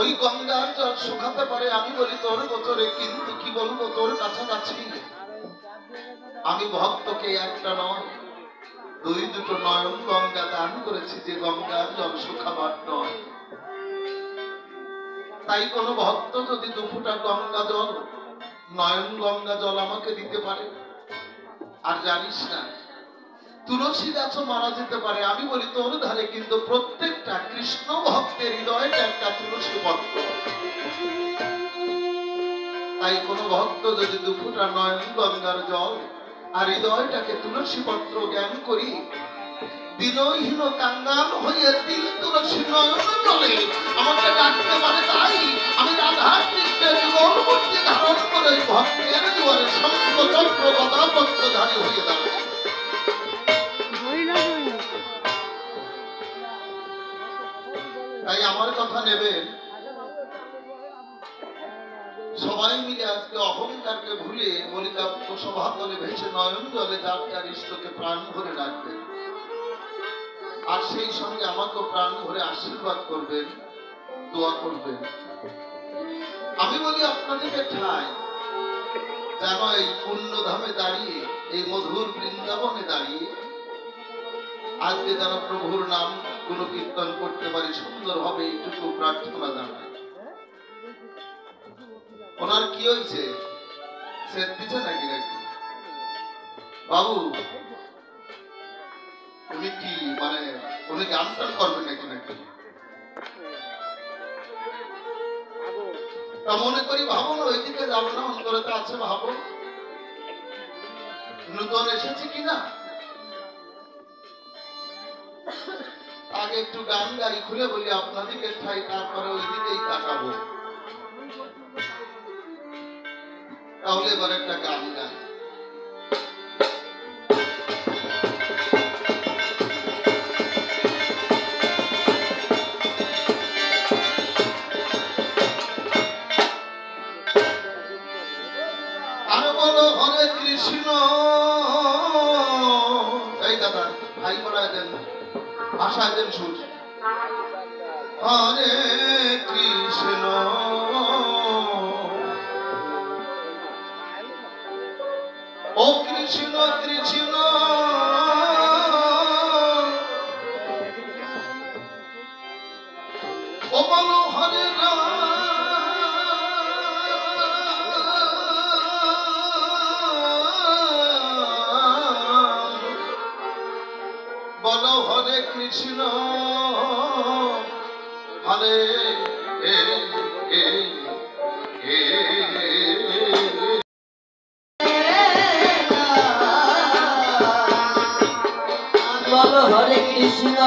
ওই গঙ্গার জল শুকাতে পারে, আমি বলি তোর গোচরে, কিন্তু কি বলবো তোর কাছাকাছি আমি ভক্তকে একটা নয় দুই দুটো নয়ন গঙ্গা দান করেছি, যে গঙ্গার জল শুকাবার নয়। তাই কোন ভক্ত যদি দুফুটা গঙ্গা জল, নয়ন গঙ্গা জল আমাকে দিতে পারে, আর জানিস না তুলসী গাছও মারা যেতে পারে, আমি বলি তোর ধারে কিন্তু প্রত্যেকটা কৃষ্ণ ভক্তের হৃদয়টা একটা তুলসী পত্র। তাই কোন ভক্ত যদি দুফুটা নয়ন গঙ্গার জল আর হৃদয়টাকে তুলসী পত্র জ্ঞান করি, বিনয়হীন কাঙ্গাল হয়ে তিল তুলসী নয়ন জলে আমাকে ডাকতে পারে, তাই আমি রাধা কৃষ্ণের গৌরমূর্তি ধারণ করে ভক্তের দুয়ারে শঙ্খ চক্র গদা পদ্মধারী হয়ে দাঁড়ায়। তাই আমার কথা নেবেন সবাই মিলে আজকে অহংকারকে ভুলে বলিকাব্য সভা তলে ভেসে নয়ন জলে যার যার ইষ্টকে প্রাণ ভরে রাখবেন, আর সেই সঙ্গে আমাকে প্রাণ ভরে আশীর্বাদ করবেন, দোয়া করবেন। আমি বলি আপনাদেরকে ঠাই যেন এই পুণ্যধামে দাঁড়িয়ে, এই মধুর বৃন্দাবনে দাঁড়িয়ে আজকে যেন প্রভুর নাম গুণ কীর্তন করতে পারি সুন্দরভাবে, এইটুকু প্রার্থনা জানাই। ওনার কি হয়েছে, সেট দিচ্ছে নাকি নাকি বাবু, উনি কি মানে উনি গান টান করবেন নাকি নাকি? তা মনে করি ভাবো না ওইদিকে যাবো না, অন্তরে তো আছে ভাবো নূতন এসেছে কিনা, আগে একটু গান গাই খুলে বলি আপনাদেরকে ঠাই, তারপরে ওইদিকেই তাকাবো। তাহলে এবার একটা গান গাই। আর বলো হরে কৃষ্ণ, এই দাদা হাই করায় দেন, ভাষায় দেন সুর। হরে কৃষ্ণ ও কৃষ্ণ কৃষ্ণ ও বলো হরে রাম, বলো হরে কৃষ্ণ হরে বলো হরে কৃষ্ণ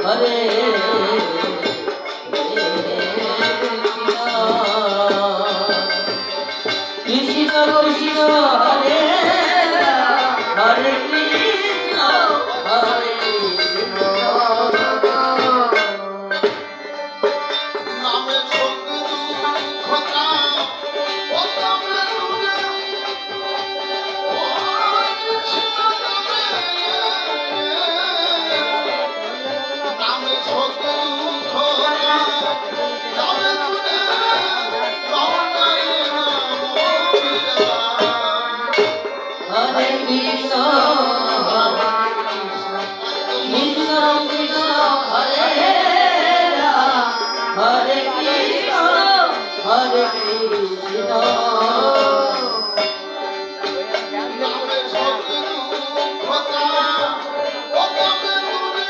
হরে কৃষ্ণ কৃষ্ণ হরে হরে কৃষ্ণ হরে কৃষ্ণ। নামে ছোট দুঃখতা ও নামে দূরে ও কৃষ্ণ নামে ছোট দুঃখতা নামে দূরে রমণায় নাম হরে কৃষ্ণ কৃষ্ণ কৃষ্ণ হরে রাম হরে কৃষ্ণ হরে কৃষ্ণ। নামে ছোট দুঃখতা ও নামে দূরে।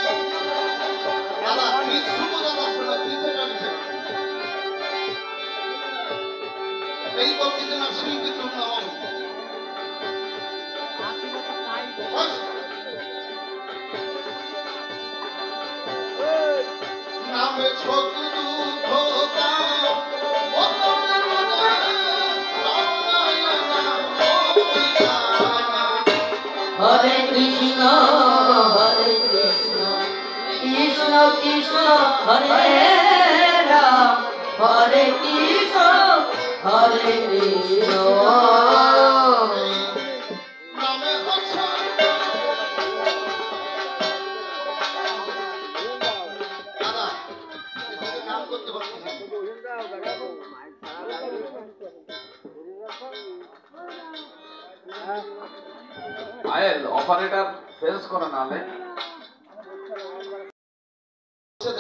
দাদা কি শুভ দাদা শোনা কি সেটা নিছে এই বক্তৃতা না শিল্পী তোর নাম নামে ছোট দুঃখতা ও নামে দূরে রমণায় নাম হরে কৃষ্ণ কৃষ্ণ কৃষ্ণ হরে রাম হরে কৃষ্ণ হরে কৃষ্ণ। নামে হচ্ছে দাদা করতে পারছি না। আয়েল অপারেটর চেঞ্জ করে নালে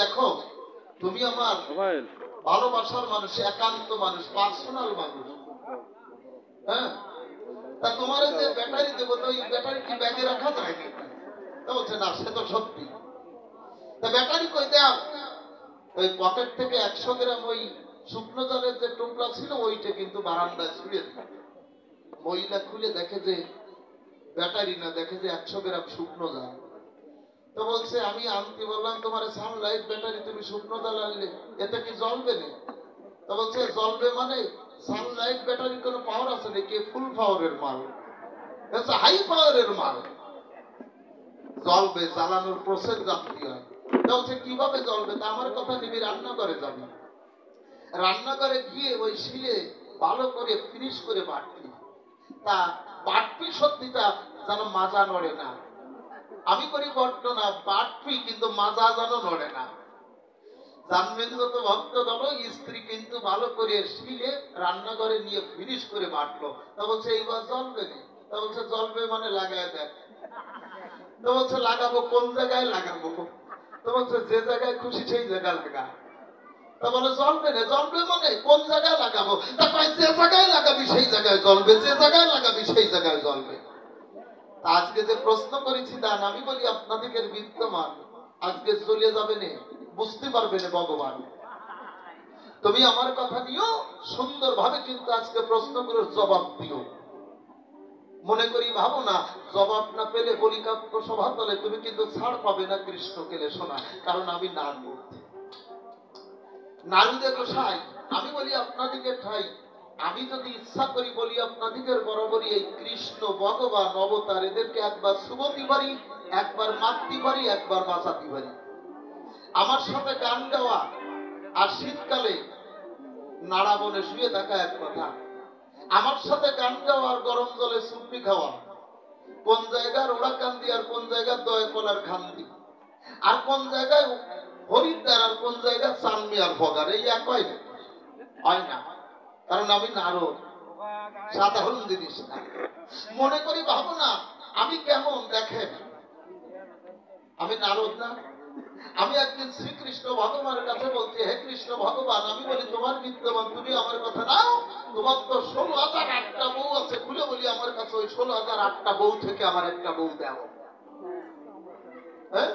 দেখো তুমি আমার ভালোবাসার মানুষ, একান্ত মানুষ, পার্সোনাল মানুষ। হ্যাঁ, তা তোমার যে ব্যাটারি দেবো, তো ওই ব্যাটারি কি ব্যাগে রাখা যায় না? তা বলছে না, সে তো সত্যি। তা ব্যাটারি কই দাও? ওই পকেট থেকে 100 গ্রাম ওই শুকনো জলের যে টুকরা ছিল ওইটা কিন্তু বারান্দায় ছুঁড়ে দিল। মহিলা খুলে দেখে যে ব্যাটারি না, দেখে যে 100 গ্রাম শুকনো জল। তো বলছে আমি আনতে বললাম তোমার সানলাইট ব্যাটারি, তুমি শুকনো জল আনলে, এতে কি জ্বলবে না? তো বলছে জ্বলবে মানে সানলাইট ব্যাটারি কোনো পাওয়ার আছে নাকি? ফুল পাওয়ারের মাল, হাই পাওয়ারের মাল, জ্বলবে, জ্বালানোর প্রসেস জানতে হয়। বলছে কিভাবে জ্বলবে? তা আমার কথা নিবি, রান্না করে যাবি, রান্নাঘরে গিয়ে ওই শিলে ভালো করে ফিনিশ করে বাটবি। তা বাটবি সত্যিটা যেন মাজা নড়ে না। আমি করি বর্ণনা, বাটবি কিন্তু মাজা যেন নড়ে না। জানবেন যত ভক্ত দল, স্ত্রী কিন্তু ভালো করে শিলে রান্নাঘরে নিয়ে ফিনিশ করে বাটলো। তা বলছে এইবার জ্বলবে না? তা বলছে জ্বলবে মানে লাগায় দেখ। তো বলছে লাগাবো, কোন জায়গায় লাগাবো? তো বলছে যে জায়গায় খুশি সেই জায়গায় লাগা। তা বলে জ্বলবে না? জ্বলবে মানে কোন জায়গায় লাগাবো? তা যে জায়গায় লাগাবি সেই জায়গায় জ্বলবে, যে জায়গায় লাগাবি সেই জায়গায় জ্বলবে। আজকে যে প্রশ্ন করেছি দান, আমি বলি আপনাদের বিদ্যমান, আজকে চলে যাবে না, বুঝতে পারবে না ভগবান। তুমি আমার কথা নিও সুন্দর ভাবে, কিন্তু আজকে প্রশ্নগুলোর জবাব দিও। মনে করি ভাবো না জবাব না পেলে বলিকাব্য সভাতলে তুমি কিন্তু ছাড় পাবে না কৃষ্ণ কেলে শোনা। কারণ আমি নারদ, নারদে গোসাই। আমি বলি আপনাদিকে ঠাই, আমি যদি ইচ্ছা করি বলি আপনাদিকের বরাবরই এই কৃষ্ণ ভগবান অবতার, এদেরকে একবার শুভতে পারি, একবার মারতে পারি, একবার বাঁচাতে পারি। আমার সাথে গান গাওয়া আর শীতকালে নাড়া বনে শুয়ে থাকা এক কথা। আমার সাথে গান গাওয়া আর গরম জলে সুপি খাওয়া, কোন জায়গার ওড়া কান্দি আর কোন জায়গার দয়াকলার খান্দি, আর কোন জায়গায় হরিদ্বার আর কোন জায়গায় চানমি আর ভগার, এই এক হয় না। কারণ আমি নারদ, সাধারণ জিনিস না। মনে করি ভাবো না আমি কেমন দেখেন, আমি নারদ না। আমি একদিন শ্রীকৃষ্ণ ভগবানের কাছে বলছি, হে কৃষ্ণ ভগবান, আমি বলি তোমার বিদ্যমান, তুমি আমার কথা নাও, তোমার তো 16,008টা বউ আছে, খুলে বলি আমার কাছে ওই 16,008টা বউ থেকে আমার একটা বউ দাও। হ্যাঁ,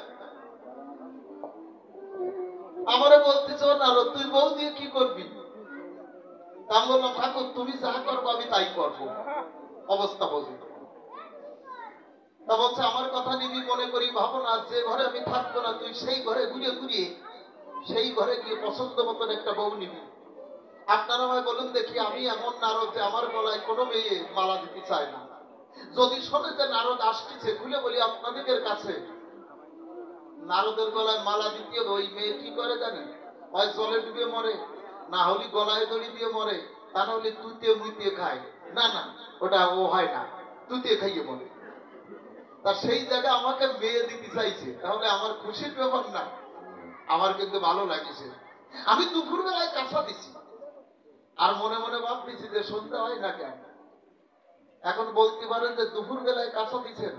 আমারে বলতেছ নারদ তুই বউ দিয়ে কি করবি? আমি বললাম ঠাকুর তুমি যা করবো আমি তাই করবো, অবস্থা বোঝে। তা বলছে আমার কথা নিবি? মনে করি ভাবো না যে ঘরে আমি থাকবো না তুই সেই ঘরে ঘুরে ঘুরিয়ে সেই ঘরে গিয়ে পছন্দ মতন একটা বউ নিবি। আপনারা আমায় বলুন দেখি, আমি এমন নারদ যে আমার গলায় কোনো মেয়ে মালা দিতে চায় না। যদি শোনে যে নারদ আসতেছে, খুলে বলি আপনাদের কাছে নারদের গলায় মালা দিতে হবে, ওই মেয়ে কি করে জানেন? হয় জলে ডুবে মরে, না হলে গলায় দড়ি দিয়ে মরে, তা না হলে তুতে মুইতে খায়। না না, ওটা ও হয় না, তুতে খাইয়ে মরে। তা সেই জায়গা আমাকে মেয়ে দিতে চাইছে, তাহলে আমার খুশির ব্যাপার না, আমার কিন্তু ভালো লাগছে। আমি দুপুর বেলায় কাঁচা দিছি আর মনে মনে ভাবতেছি যে সন্ধ্যা হয় না কেন। এখন বলতে পারেন যে দুপুর বেলায় কাঁচা দিচ্ছেন,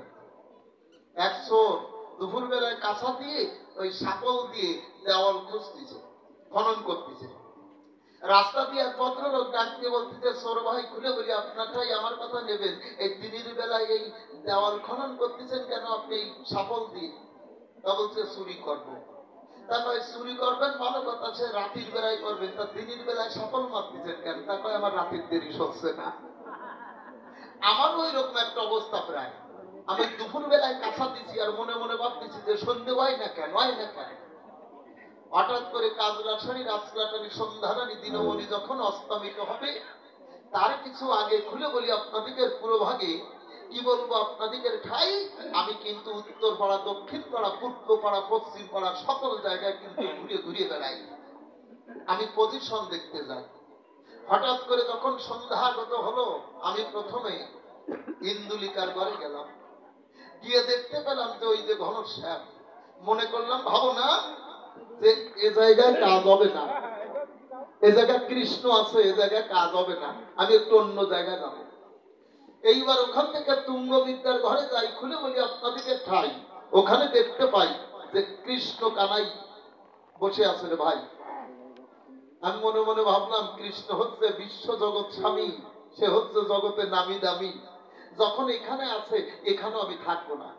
100 দুপুর বেলায় কাঁচা দিয়ে ওই সাপল দিয়ে দেওয়াল খুঁজতেছে, খনন করতেছে। রাস্তা দিয়ে এক ভদ্রলোক ডাক দিয়ে বলতেছে, সোর ভাই খুলে বলি আপনারটাই আমার কথা নেবেন, এই দিনের বেলায় এই দেওয়াল খনন করতেছেন কেন আপনি এই সাপল দিয়ে? তা বলছে চুরি করবো। তারপরে চুরি করবেন ভালো কথা, সে রাতের বেলায় করবেন, তা দিনের বেলায় সাপল মারতেছেন কেন? তারপরে আমার রাতের দেরি সচ্ছে না। আমার ওই রকম একটা অবস্থা প্রায়। আমি দুপুর বেলায় কাঁচা দিছি আর মনে মনে ভাবতেছি যে সন্ধে হয় না কেন, হয় না কেন। হঠাৎ করে কাজলাসানি রাজলাটানি সন্ধ্যারানি দিনমণি যখন অস্তমিত হবে, তার কিছু আগে খুলে বলি আপনাদের পুরো ভাগে কি বলবো আপনাদের ঠাই, আমি কিন্তু উত্তর পাড়া, দক্ষিণ পাড়া, পূর্ব পাড়া, পশ্চিম পাড়া সকল জায়গায় কিন্তু ঘুরে ঘুরে বেড়াই, আমি পজিশন দেখতে যাই। হঠাৎ করে যখন সন্ধ্যাগত হলো, আমি প্রথমে ইন্দুলিকার ঘরে গেলাম, গিয়ে দেখতে পেলাম যে ওই যে ঘনশ্যাম। মনে করলাম ভাবো না যে এ জায়গায় কাজ হবে না, এ জায়গায় কৃষ্ণ আছে, এ জায়গায় কাজ হবে না, আমি একটু অন্য জায়গায় যাবো। এইবার ওখান থেকে তুঙ্গ বিদ্যার ঘরে যাই, খুলে বলি আপনাদেরকে ঠাই, ওখানে দেখতে পাই যে কৃষ্ণ কানাই বসে আছে রে ভাই। আমি মনে মনে ভাবলাম কৃষ্ণ হচ্ছে বিশ্ব জগৎ স্বামী, সে হচ্ছে জগতের নামি দামি, যখন এখানে আছে এখানেও আমি থাকবো না।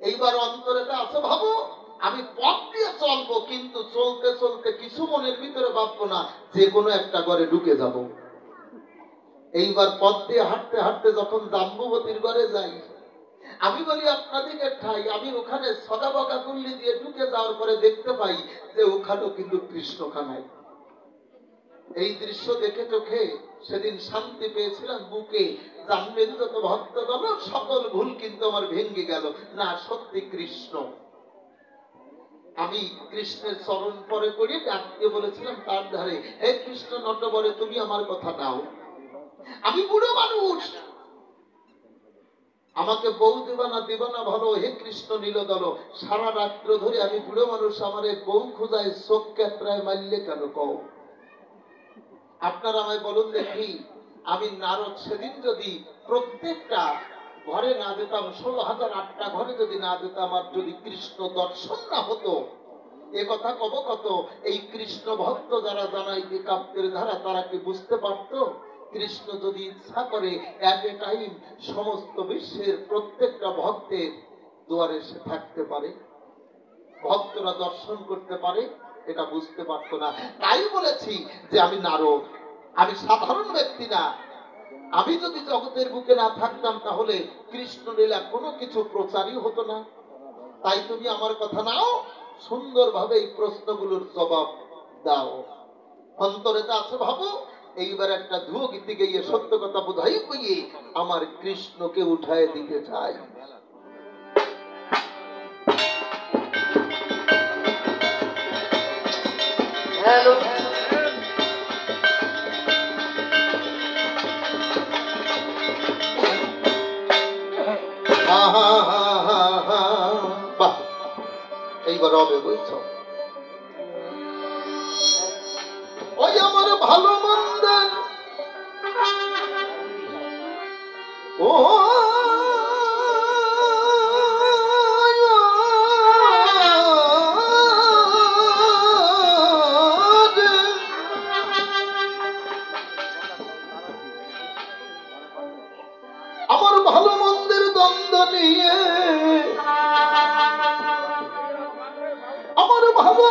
এইবার অন্তরেতে আছে ভাবো আমি পথ দিয়ে চলবো, কিন্তু চলতে চলতে কিছু মনের ভিতরে ভাববো না যে কোনো একটা ঘরে ঢুকে যাব। এইবার পথ দিয়ে হাঁটতে হাঁটতে যখন জাম্বুবতীর ঘরে যাই, আমি বলি আপনাদেরকে ঠাই, আমি ওখানে সদা বকা গুল্লি দিয়ে ঢুকে যাওয়ার পরে দেখতে পাই যে ওখানেও কিন্তু কৃষ্ণ খানায়। এই দৃশ্য দেখে চোখে সেদিন শান্তি পেয়েছিলাম বুকে, জানবেন যত ভক্তগণ সকল ভুল কিন্তু আমার ভেঙে গেল, না সত্যি কৃষ্ণ। আমি কৃষ্ণের চরণ পরে করি ডাকতে বলেছিলাম তার ধারে, হে কৃষ্ণ নটবরে তুমি আমার কথা নাও, আমি বুড়ো মানুষ, আমাকে বউ দিবা না ভালো, হে কৃষ্ণ নীলদল, সারা রাত্র ধরে আমি বুড়ো মানুষ, আমার বউ খোঁজায় চোখ ক্যাটরায় মারলে কেন কও। আপনারা আমায় বলুন দেখি, আমি নারদ সেদিন যদি প্রত্যেকটা ঘরে না যেতাম, 16,008টা ঘরে যদি না যেতাম, আর যদি কৃষ্ণ দর্শন না হতো, এ কথা কব কত এই কৃষ্ণ ভক্ত যারা জানাইতে কাব্যের ধারা, তারা কি বুঝতে পারতো কৃষ্ণ যদি ইচ্ছা করে এট এ টাইম সমস্ত বিশ্বের প্রত্যেকটা ভক্তের দুয়ারে সে থাকতে পারে, ভক্তরা দর্শন করতে পারে? এটা বুঝতে পারতো না। তাই বলেছি যে আমি নারদ, আমি সাধারণ ব্যক্তি না। আমি যদি জগতের বুকে না থাকতাম তাহলে কৃষ্ণ লীলা কোনো কিছু প্রচারই হতো না। তাই তুমি আমার কথা নাও, সুন্দরভাবে এই প্রশ্নগুলোর জবাব দাও। অন্তরেতে আছে ভাবো, এইবার একটা ধুয়ো গীতি গিয়ে সত্য কথা বোঝাই কইয়ে আমার কৃষ্ণকে উঠায় দিতে চাই। হ্যালো বাহ, এইবার হবে বুঝছ। ওই আমার ভালো মন্দের ও আমার ভালো মন্দের দ্বন্দ্ব নিয়ে, আমার ভালো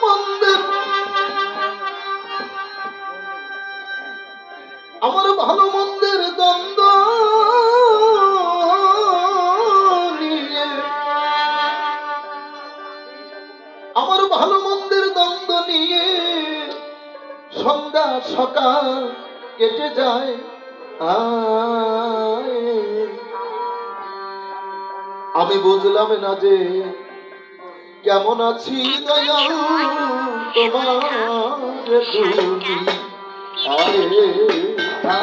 মন্দের, আমার ভালো মন্দের দ্বন্দ্ব নিয়ে, আমার ভালো মন্দের দ্বন্দ্ব নিয়ে সন্ধ্যা সকাল কেটে যায়। আমি বুঝলাম না যে কেমন আছি দয়াল তোমার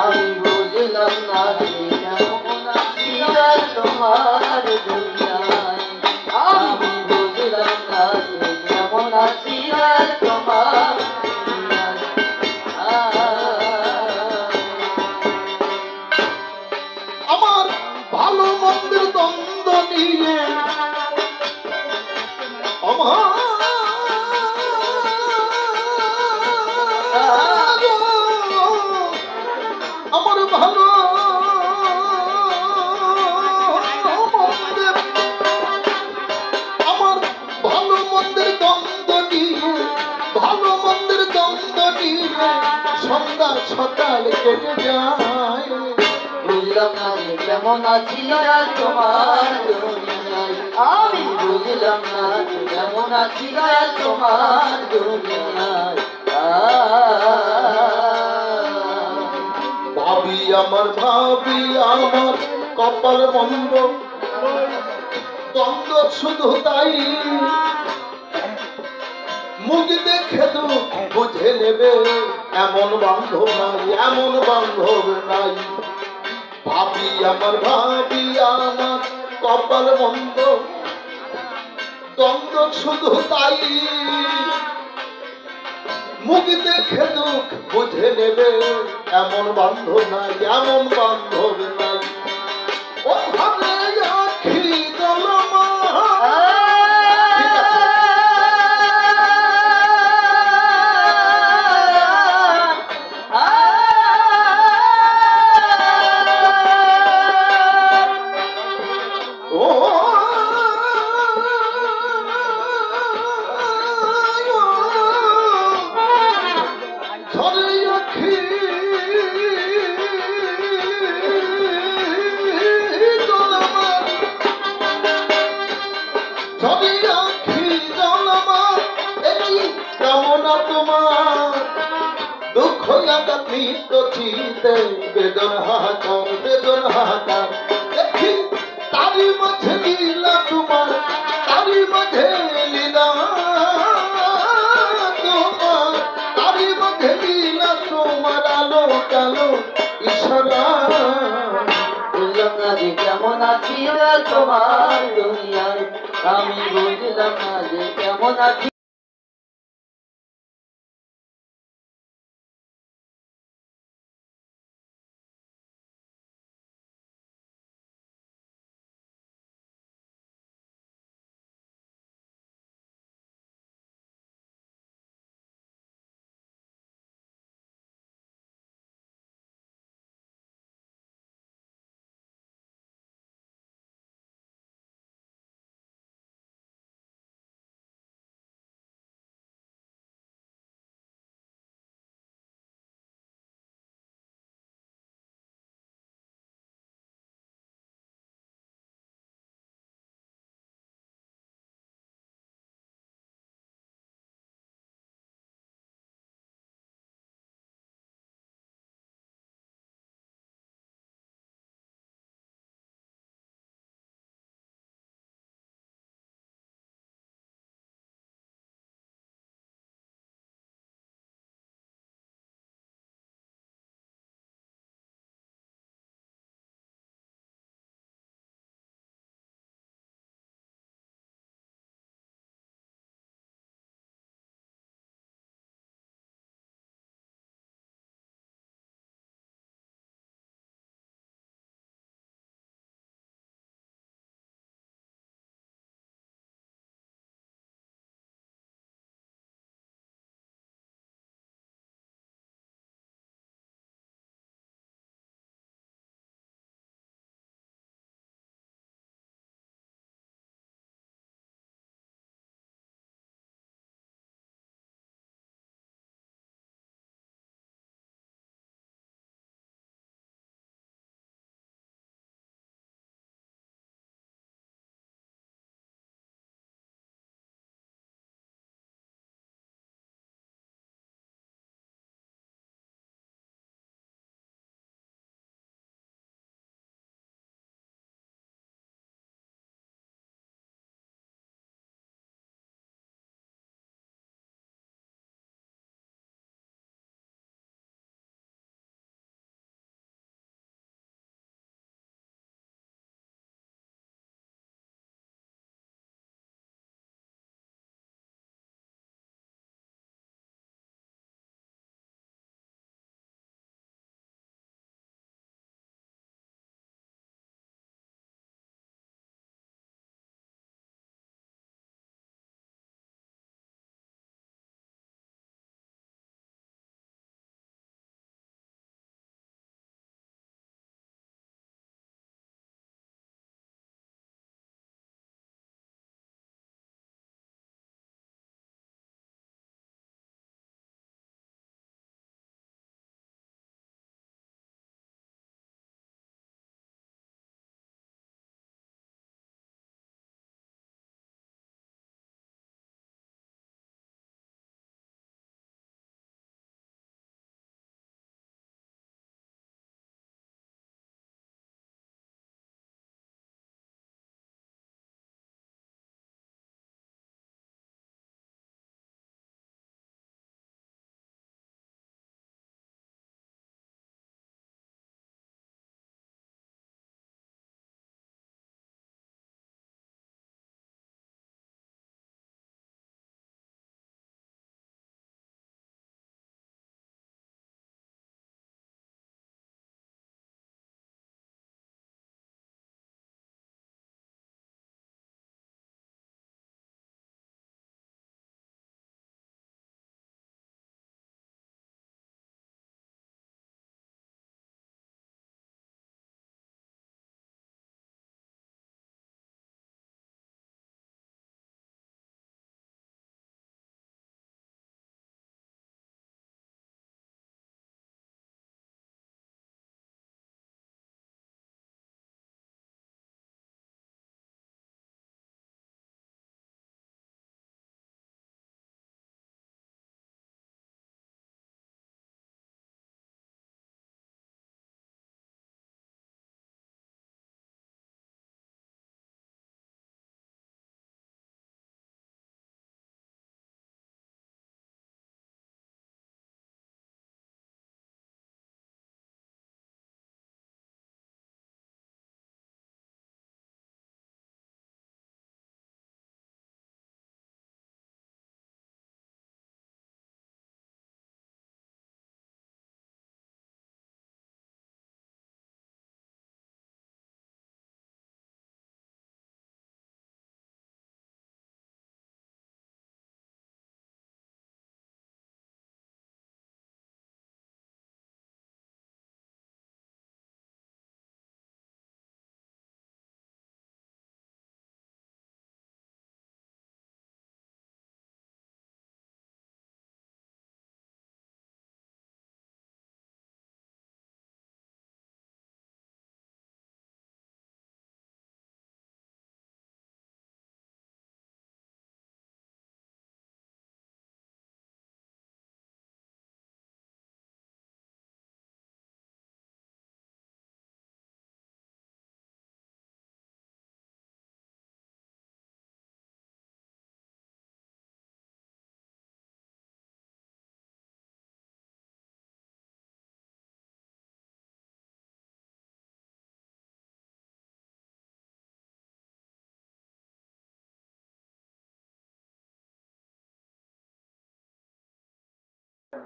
আমি বুঝলাম না যে কেমন আছি আর তোমার দুনিয়ায়, আমি বুঝলাম না যে কেমন আছি আর তোমার দুনিয়ায়। আমার ভালো মন্দের দ্বন্দ্ব নিয়ে, আমার ভালো মন্দের, আমার ভালো মন্দের দ্বন্দ্ব নিয়ে, ভালো মন্দের দ্বন্দ্ব নিয়ে সন্ধ্যা সকাল কেটে যায়। বুঝলাম না যে কেমন আছি আর তোমার দুনিয়ায়, আমি বুঝলাম না যে কেমন আছি আর তোমার দুনিয়ায়। ভাবি আমার কপাল মন্দ, দ্বন্দ্ব শুধু তাই, মুখ দেখে তো বুঝে নেবে এমন বান্ধব নাই, এমন বান্ধব নাই। ভাবি আমার কপাল মন্দ, দ্বন্দ্ব শুধু তাই, মুখ দেখে দুঃখ বুঝে নেবে, এমন বান্ধব নাই, এমন বান্ধব নাই। ও ভাবে আখি দলমা, ঠিক আছে। ও ঝরে আখি দলমা, ঝরে আখি দলমা, এই কামনা তোমার দুঃখ আঘাত নিত্য চিতে, বেদন হাহাকার, বেদন হাহাকার। দেখি তারি মাঝে লীলা তোমার, তারি মাঝে লীলা তোমার, তারি মাঝে লীলা তোমার, আলো কালো ইশারা। বুঝলাম না যে কেমন আছি আর তোমার দুনিয়ায়, আমি বুঝলাম না যে কেমন আছি।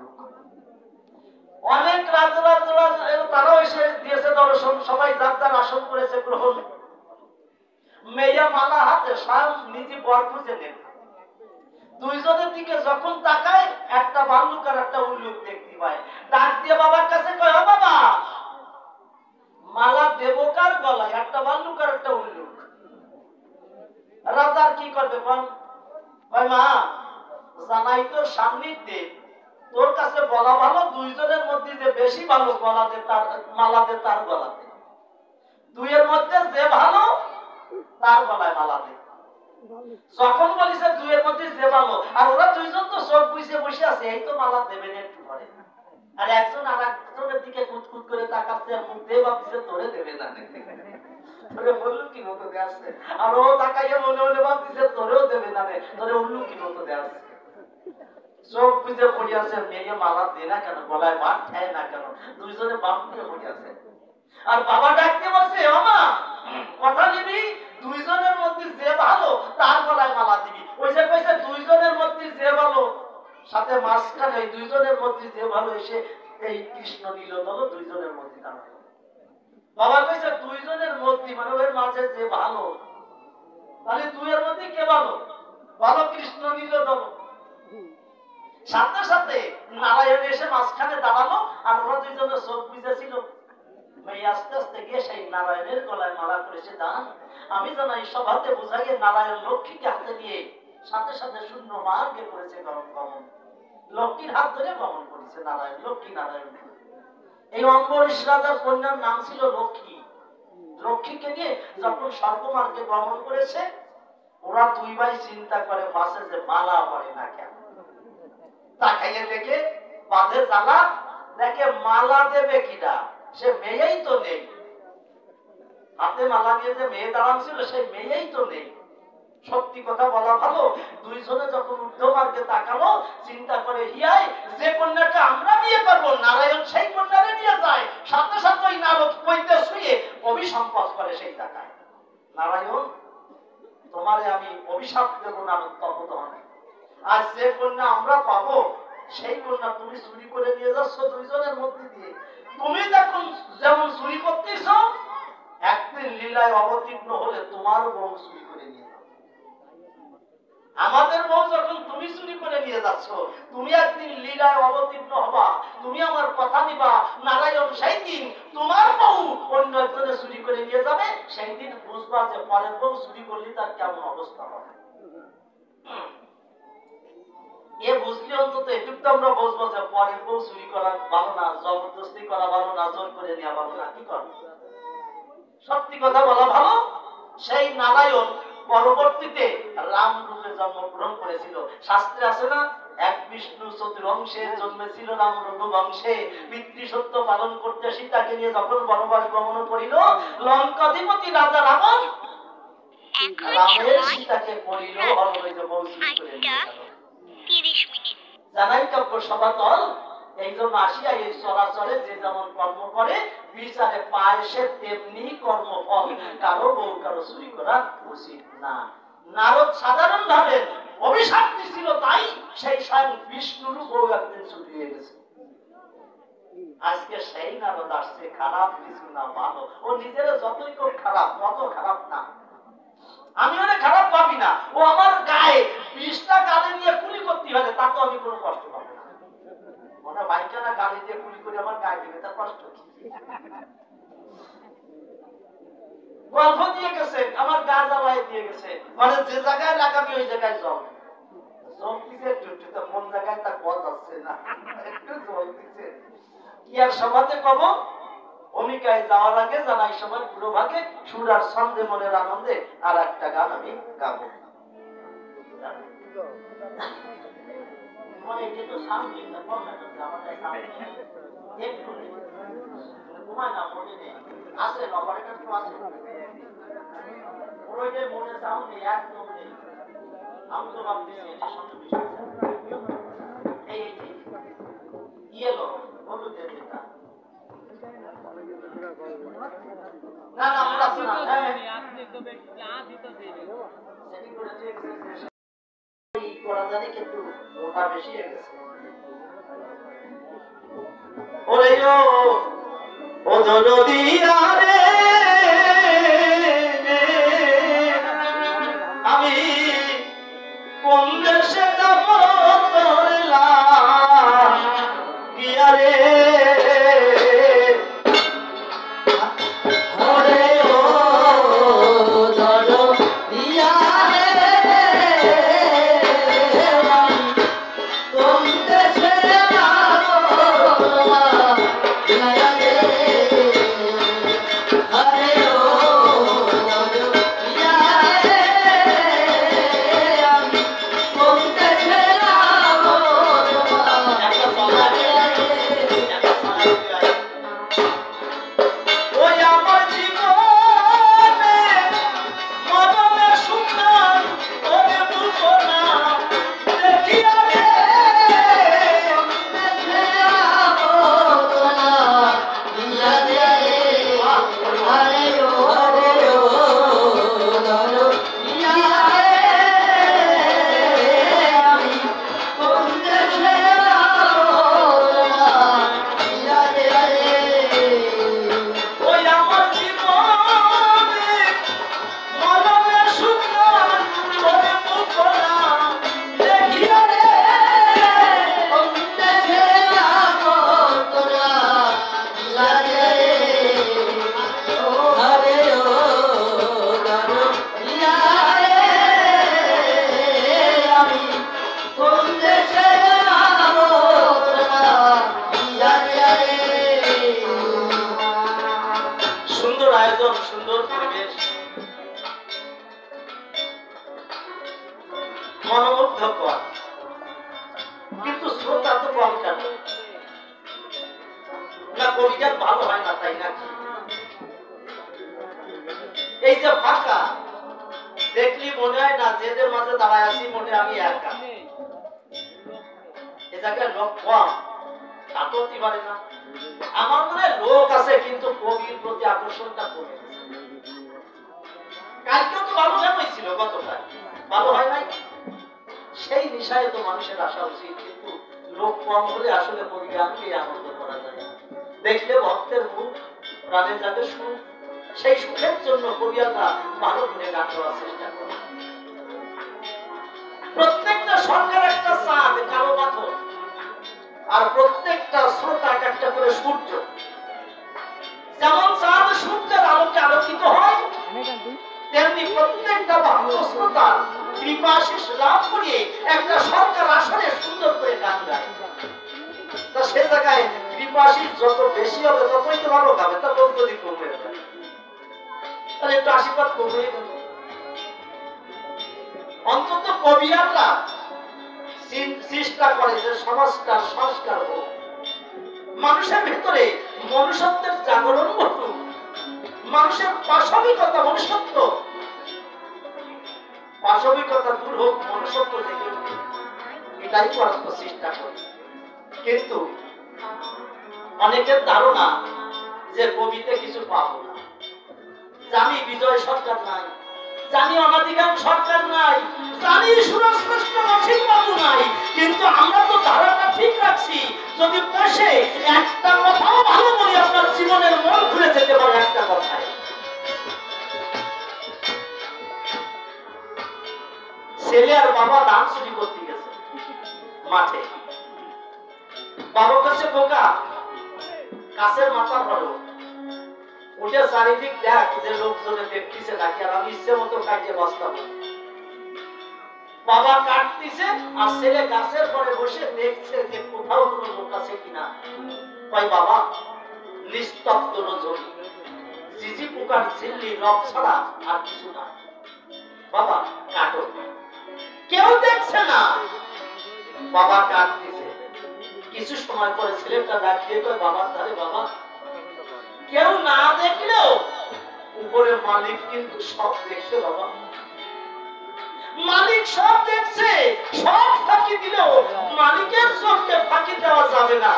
উল্লুক। অনেক রাজরা তারাও এসে দিয়েছে দর্শন, সবাই যার যার আসন করেছে গ্রহণ। মেয়া মালা হাতে স্বয়ং নিজে বর খুঁজে নেন। দুইজনের দিকে যখন তাকায় একটা ভাল্লুক আর একটা উল্লুক দেখতে পায়। ডাক দিয়ে বাবার কাছে কয়, ও বাবা, মালা দেবো কার গলায়? একটা ভাল্লুক আর একটা উল্লুক। রাজার কি করবে বল? কয় মা, জানাই তোর সান্নিধ্যে তোর কাছে বলা ভালো, দুইজনের মধ্যে যে বেশি ভালো গলা দে তার মালা দে তার গলাতে। দুইয়ের মধ্যে যে ভালো তার গলায় মালা দে। যখন বলিছে দুইয়ের মধ্যে যে ভালো, আর ওরা দুইজন তো চোখ বুঝে বসে আছে, এই তো মালা দেবেন একটু পরে। আর একজন আর একজনের দিকে কুতকুত করে তাকাচ্ছে, আর মুখ দিয়ে ভাবছে তোরে দেবে না। তোরে বললু কি মতো দে আসছে, আর ও তাকাইয়া মনে মনে ভাবছে তোরেও দেবে না, তোরে উল্লু কি মতো দে আসছে। চোখ বুঝে পড়ে আছে, মেয়ে মালা দে না কেন, গলায় বাদ খায় না কেন, দুইজনে বাপ দিয়ে পড়ে আছে। আর বাবা ডাকতে বলছে, ও মা, কথা নিবি, দুইজনের মধ্যে যে ভালো তার গলায় মালা দিবি। ওই যে কইছে দুইজনের মধ্যে যে ভালো, সাথে মাঝখানে এই দুইজনের মধ্যে যে ভালো এসে এই কৃষ্ণ নীলদল দুইজনের মধ্যে দাঁড়ালো। বাবা কইছে দুইজনের মধ্যে মানে ওর মাঝে যে ভালো, তাহলে দুইয়ের মধ্যে কে ভালো? ভালো কৃষ্ণ নীলদল। সাথে সাথে নারায়ণ এসে মাঝখানে দাঁড়ালো, আর ওরা দুইজনের চোখ বুঝেছিল। মেয়ে আস্তে আস্তে গিয়ে সেই নারায়ণের গলায় মালা করেছে দান। আমি জানাই সভাতে বুঝাইয়ে নারায়ণ লক্ষ্মীকে হাতে নিয়ে সাথে সাথে শূন্য মার্গে করেছে গমন। লক্ষ্মীর হাত ধরে গমন করেছে নারায়ণ, লক্ষ্মী নারায়ণ। এই অম্বরীশ রাজার কন্যার নাম ছিল লক্ষ্মী। লক্ষ্মীকে নিয়ে যখন স্বর্গমার্গে গমন করেছে, ওরা দুই ভাই চিন্তা করে মাসে যে মালা পড়ে না কেন। তাকাইয়ে দেখে বাঁধে জ্বালা, দেখে মালা দেবে কিনা, সে মেয়েই তো নেই। হাতে মালা নিয়ে যে মেয়ে দাঁড়ান ছিল, সেই মেয়েই তো নেই। সত্যি কথা বলা ভালো, দুইজনে যখন ঊর্ধ্বমার্গে তাকালো, চিন্তা করে হিয়াই যে কন্যাকে আমরা বিয়ে করবো, নারায়ণ সেই কন্যারে নিয়ে যায়। সাথে সাথে ওই নারদ পইতে শুয়ে অভিসম্পদ করে সেই টাকায়। নারায়ণ, তোমারে আমি অভিশাপ দেবো নারদ তপোধন। আজ যে কন্যা আমরা পাবো, সেই কন্যা তুমি চুরি করে নিয়ে যাচ্ছ দুইজনের মধ্যে দিয়ে। তুমি যখন যেমন চুরি করতেছ, একদিন লীলায় অবতীর্ণ হলে তোমার বউ চুরি করে নিয়ে যাবে। আমাদের বউ যখন তুমি চুরি করে নিয়ে যাচ্ছ, তুমি একদিন লীলায় অবতীর্ণ হবা, তুমি আমার কথা নিবা। নারায়ণ সেই দিন তোমার বউ অন্য একজনে চুরি করে নিয়ে যাবে, সেই দিন বুঝবা যে পরের বউ চুরি করলে তার কেমন অবস্থা হবে। এ বুঝলে অন্তত এটুকু তো আমরা বুঝবো যে পরের বউ চুরি করা ভালো না, জবরদস্তি করা ভালো না, জোর করে নেওয়া ভালো না। কি করবো? সত্যি কথা বলা ভালো। সেই নারায়ণ পরবর্তীতে রাম রূপে জন্মগ্রহণ করেছিল। শাস্ত্রে আছে না, এক বিষ্ণু চতুরংশে জন্মেছিল রাম রঘুবংশে। পিতৃসত্য পালন করতে সীতাকে নিয়ে যখন বনবাস গমন করিল, লঙ্কাধিপতি রাজা রাবণ রামের সীতাকে করিল হরণ, বউ চুরি করে নিয়ে গেল। জানাই কাব্য সভাতল। এই জন্য আসিয়া এই চরাচরে যে যেমন কর্ম করে, বিচারে পায় সে তেমনি কর্মফল। কারো বউ কারো চুরি করা উচিত না। নারদ সাধারণ ভাবে অভিশাপ দিছিল, তাই সেই স্বয়ং বিষ্ণুর বউ একদিন চুরি হয়ে গেছে। আজকে সেই নারদ আসছে, খারাপ কিছু না, ভালো। ও নিজের যতই খুব খারাপ, তত খারাপ না। আমি ওরে খারাপ ভাবি না। ও আমার গায়ে 20টা গালি নিয়ে কুলি করতে হবে, তাতে আমি কোনো কষ্ট পাবো না। মনে বাইকে না গালি দিয়ে কুলি করে আমার গায়ে দিবে, তার কষ্ট কি? গল্প দিয়ে গেছে, আমার গা জ্বালাই দিয়ে গেছে। মানে যে জায়গায় লাগাবি ওই জায়গায় জল জল দিছে, একটু কোন জায়গায় তা কল যাচ্ছে না, একটু জল দিছে। কি আর সভাতে কব? ভূমিকায় যাওয়ার আগে জানাই সবার পুরো ভাগে সুর আর ছন্দে মনের আনন্দে আর একটা গান আমি গাবো। মানে এটা তো সামনে না, কর্ণাটক আমাদের সামনে একটু নেই, ঘুমায় না, মনে নেই। আছে অপারেটর তো আছে, ওইটাই মনে সাউন্ড নেই, একদম নেই। আমি তো ভাবতেছি এটা সঙ্গে বিষয় এই ইয়েলো হলুদের যেটা না না আমরা না, করা জানি কিন্তু ওটা বেশি হয়ে গেছে। ওরে ও দরদিয়া রে, আমি কোন দেশে যাব তোর লাগিয়া রে, ওরে ও দরদিয়া রে, আমি কোন দেশে যাব লাগিয়া রে, আরে ও দরদিয়া রে, আমি কোন দেশে যাব লাগিয়া রে। ওই আমার জীবনে মরণে সুখান ওরে বুঝনা দেখিয়া রে, ওই আমার জীবনে মরণে সুখান ওরে বুঝনা দেখিয়া রে, সুন্দর আয়োজন, সুন্দর পরিবেশ, মনোমুগ্ধকর, কিন্তু শ্রোতা তো কম কেন? না কবিতার ভালো হয় না তাই নাকি? এই যে ফাঁকা দেখলি মনে হয় না যেদের মাঝে দাঁড়ায় আছি মনে আমি একা, এ জায়গায় লোক কম, তা তো হতে পারে না। আমার মনে হয় লোক আছে কিন্তু কবির প্রতি আকর্ষণটা কমে গেছে। কালকেও তো ভালো গান হয়েছিল, গতকাল ভালো হয় নাই, সেই নিশায় তো মানুষের আসা উচিত, কিন্তু লোক কম হলে আসলে কবি গানকে আনন্দ করা যায়। দেখলে ভক্তের মুখ প্রাণে যাবে সুখ, সেই সুখের জন্য কবি আল্লাহ ভালো করে গান করার চেষ্টা করে। প্রত্যেকটা সরকার একটা চাঁদ কালো পাথর, আর প্রত্যেকটা শ্রোতা একটা করে সূর্য। যেমন চাঁদ সূর্যের আলোকে আলোকিত হয়, তেমনি প্রত্যেকটা ভক্ত শ্রোতা কৃপাশিস লাভ করিয়ে একটা সরকার আসনে সুন্দর করে গান গায়। তা সে জায়গায় কৃপাশিস যত বেশি হবে ততই তো ভালো গাবে, তা লোক যদি কমে যায় তাহলে একটু আশীর্বাদ কমে গেল। অন্তত কবিয়াররা চেষ্টা করে যে সমাজটার সংস্কার হোক, মানুষের ভিতরে মনুষ্যত্বের জাগরণ ঘটুক, মানুষের পাশবিকতা মনুষ্যত্ব পাশবিকতা দূর হোক, মনুষ্যত্ব থেকে এটাই করার চেষ্টা করি। কিন্তু অনেকের ধারণা যে কবিতে কিছু পাবো না, জানি বিজয় সরকার নাই, জানি অনাদিগাম সরকার নাই, জানি সুরশ্রেষ্ঠ নসীম বাবু নাই, কিন্তু আমরা তো ধারণা ঠিক রাখছি, যদি বসে একটা কথাও ভালো বলি আপনার জীবনের মন ঘুরে যেতে পারে একটা কথায়। ছেলে আর বাবা ধান চুরি করতে গেছে মাঠে, বাবার কাছে বোকা কাছের মাথা ধরো, উঠে চারিদিক দেখ যে লোকজনে দেখতেছে নাকি, আর আমি ইচ্ছে মতো কাটিয়ে বসতাম। বাবা কাটতেছে আর ছেলে গাছের পরে বসে দেখছে যে কোথাও কোনো লোক আছে কিনা। কয় বাবা নিস্তব্ধ রজনী, জিজি পোকার ঝিল্লি রব ছাড়া আর কিছু না, বাবা কাটো। কেউ দেখছে না, বাবা কাটতেছে। কিছু সময় পরে ছেলেটা ডাক দিয়ে কয় বাবার ধারে, বাবা কেউ না দেখলেও উপরে মালিক কিন্তু সব দেখছে, বাবা মালিক সব দেখছে, সব ফাঁকি দিলেও মালিকের চোখকে ফাঁকি দেওয়া যাবে না।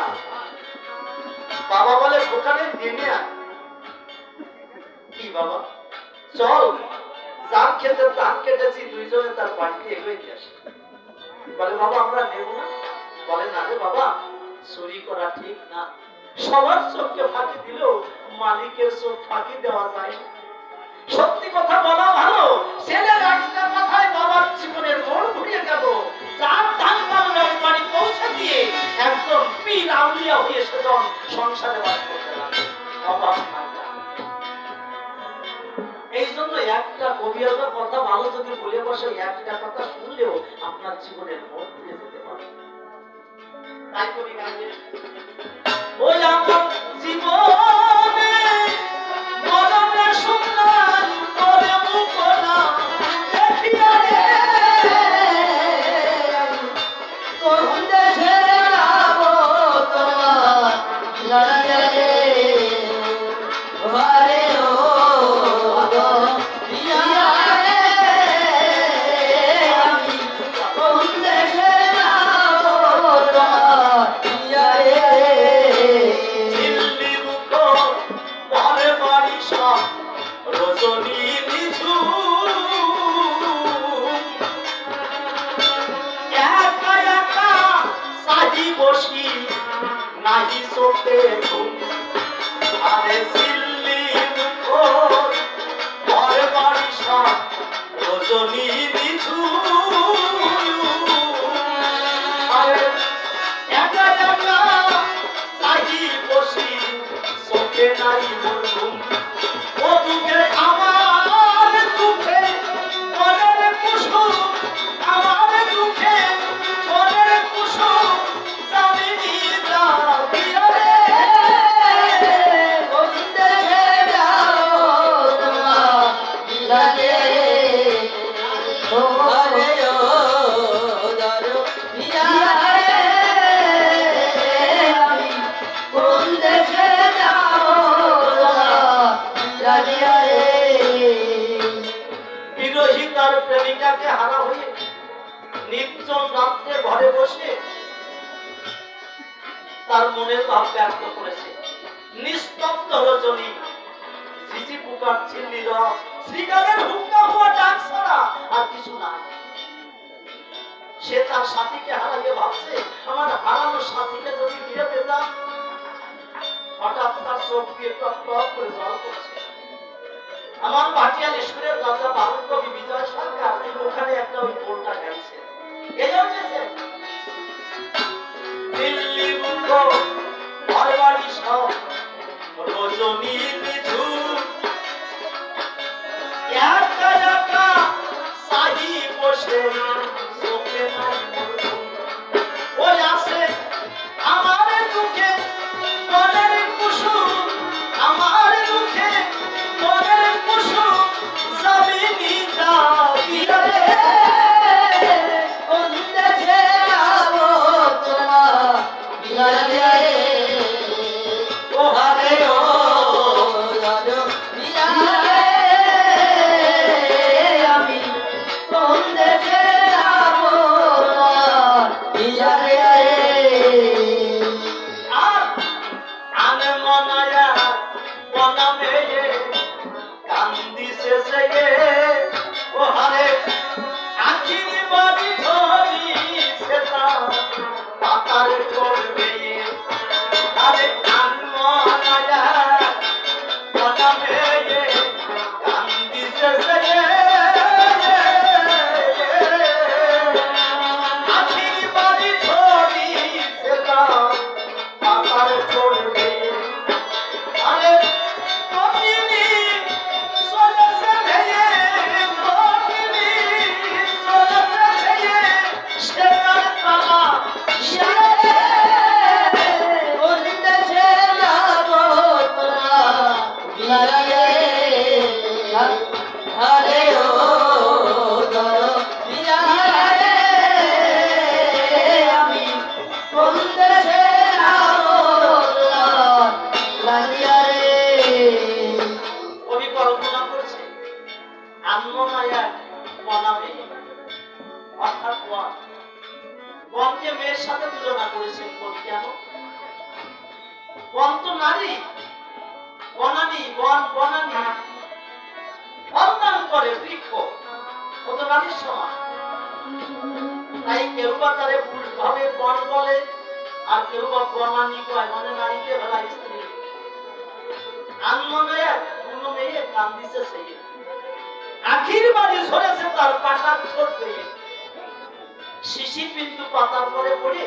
বাবা বলে ওখানে নেমে আয়। কি বাবা চল, যার খেতে ধান কেটেছি দুইজনে তার বাড়িতে এগোয় দিয়ে আসে। বলে বাবা আমরা নেব না। বলে না রে বাবা, চুরি করা ঠিক না, সবার চোখকে ফাঁকি দিলেও মালিকের চোখ ফাঁকি দেওয়া যায় না। সত্যি কথা বলা ভালো। ছেলের একটা কথায় বাবার জীবনের মোড় ঘুরিয়ে গেল। চার ধান কামড়ার বাড়ি পৌঁছে দিয়ে একজন পীর আউলিয়া হয়ে সেজন সংসারে বাস করতে লাগলো। অভাব নাই। এই জন্য একটা কবিতার কথা ভালো যদি বলে বসে, একটা কথা শুনলেও আপনার জীবনের মোড় ঘুরে যেতে পারে। তাই কবি গাইলেন, ওই আমার জীবনে মরণে সুন্দর করে মুখনা দেখিয়া রে, কোন দেশে যাব তোমার লাগে রে, ঘরে ও গো দিয়া রে, আমি কোন দেশে যাব তোমার দিয়া রে। দিল্লি মুখ পরে বাড়ি সব রজনী নিঝুম, একা একা সাহি বসি নাহি চোখে ঘুম। আরে দিল্লি মুখ পরে বাড়ি সব রজনী নিঝুম, আরে একা একা সাহি বসি চোখে নাই মোর ঘুম। ও দুঃখে আমার দুঃখে মনের কুসুম, আমার দুঃখে মনের কুসুম জামিনী দিয়া রে, কোন দেশে যাব তোমার লাগে রে, ঘরে ও গো দিয়া রে, আমি কোন দেশে যাব তোমার লাগে রে। বিরোহী তার প্রেমিকাকে হারা হয়ে নির্জন রাত্রে ঘরে বসে তার মনের ভাব ব্যক্ত করেছে। নিস্তব্ধ রজনী, ঝিঝি পোকার ঝিল্লি রব, শ্রীগানের হুঙ্কা হওয়া ডাক ছাড়া আর কিছু না। সে তার সাথীকে হারাইয়ে ভাবছে, আমার হারানো সাথীকে যদি ফিরে পেতাম। হঠাৎ তার চোখ দিয়ে টপ টপ করে জল পড়ছে। আমার ভাটিয়াল ঈশ্বরের রাজা বাবুর কবি বিজয় সরকার ওখানে একটা ওই বোলটা গাইছে। এই হচ্ছে দিল্লি মুখ ঘরবাড়ি সব রজনী নিঝুম, একা একা সাহি বসে চোখে নাই মোর ঘুম। ওই আছে আমার দুঃখে মনের কুসুম, আমার দুঃখে মনের কুসুম জামিনী দিয়া রে, কোন দেশে যাব তোমার লাগে রে, ঘরে ও গো দিয়া রে, আমি কোন দেশে যাব তোমার লাগে রে। আর আনে মনায়া বনামে কান্দিছে সে, ও হারে আখির বাড়ি ধরিছে তার পাতার করবে। আরে আন মনায়া বনামে কান্দিছে সে, আখির বাড়ি ধরিছে তার পাতার করবে। আরে কপিনি চলেছে ভেয়ে, কপিনি চলেছে ভেয়ে, সে তার তালা দিয়া রে, কোন দেশে যাব তোমার লাগে রে, ঘরে ও গো দিয়া রে, আমি কোন দেশে যাব তোমার লাগে রে। কবি কল্পনা করছে আন্মনায়া বনামে, অর্থাৎ বন। বনকে মেয়ের সাথে তুলনা করেছেন কবি। কেন? বন তো নারী, বনানী, বন বনানী সন্তান করে বৃক্ষ, ও তো নারীর সমান। তাই কেউ বা তারে পুরুষ ভাবে বন বলে, আর কেউ বা বনানি কয় মানে নারীকে বেলা স্ত্রী আনমনে কোনো মেয়ে কান্দিছে সেই আখির বাড়ি ঝরেছে তার পাটার ঠোঁট পেয়ে শিশির বিন্দু পাতার পরে পড়ে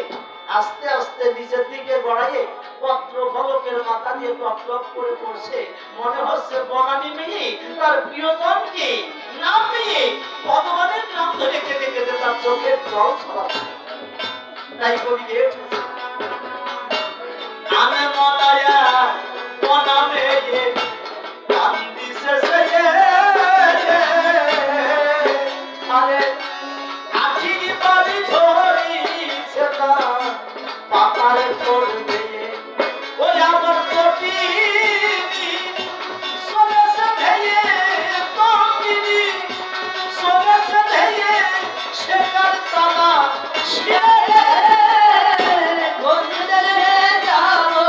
আস্তে আস্তে নিচের দিকে গড়াইয়ে পত্র ফলকের মাথা দিয়ে টপ টপ করে পড়ছে মনে হচ্ছে বনানী মেয়ে তার প্রিয়জনকে নাম নিয়ে ভগবানের নাম ধরে কেঁদে কেঁদে তার চোখের জল ছড়াচ্ছে তাই কবি গেয়েছে আনে মলায়া বনা মেয়ে কান্দিছে সে আরে আখির বাড়ি ঝরিছে তার পাতারে পড়বে ওই আমার কোটি সোনেছে ধেয়ে তন্দিনি সোনেছে ধেয়ে শেখার তালা সে বন্ধুদের যাবো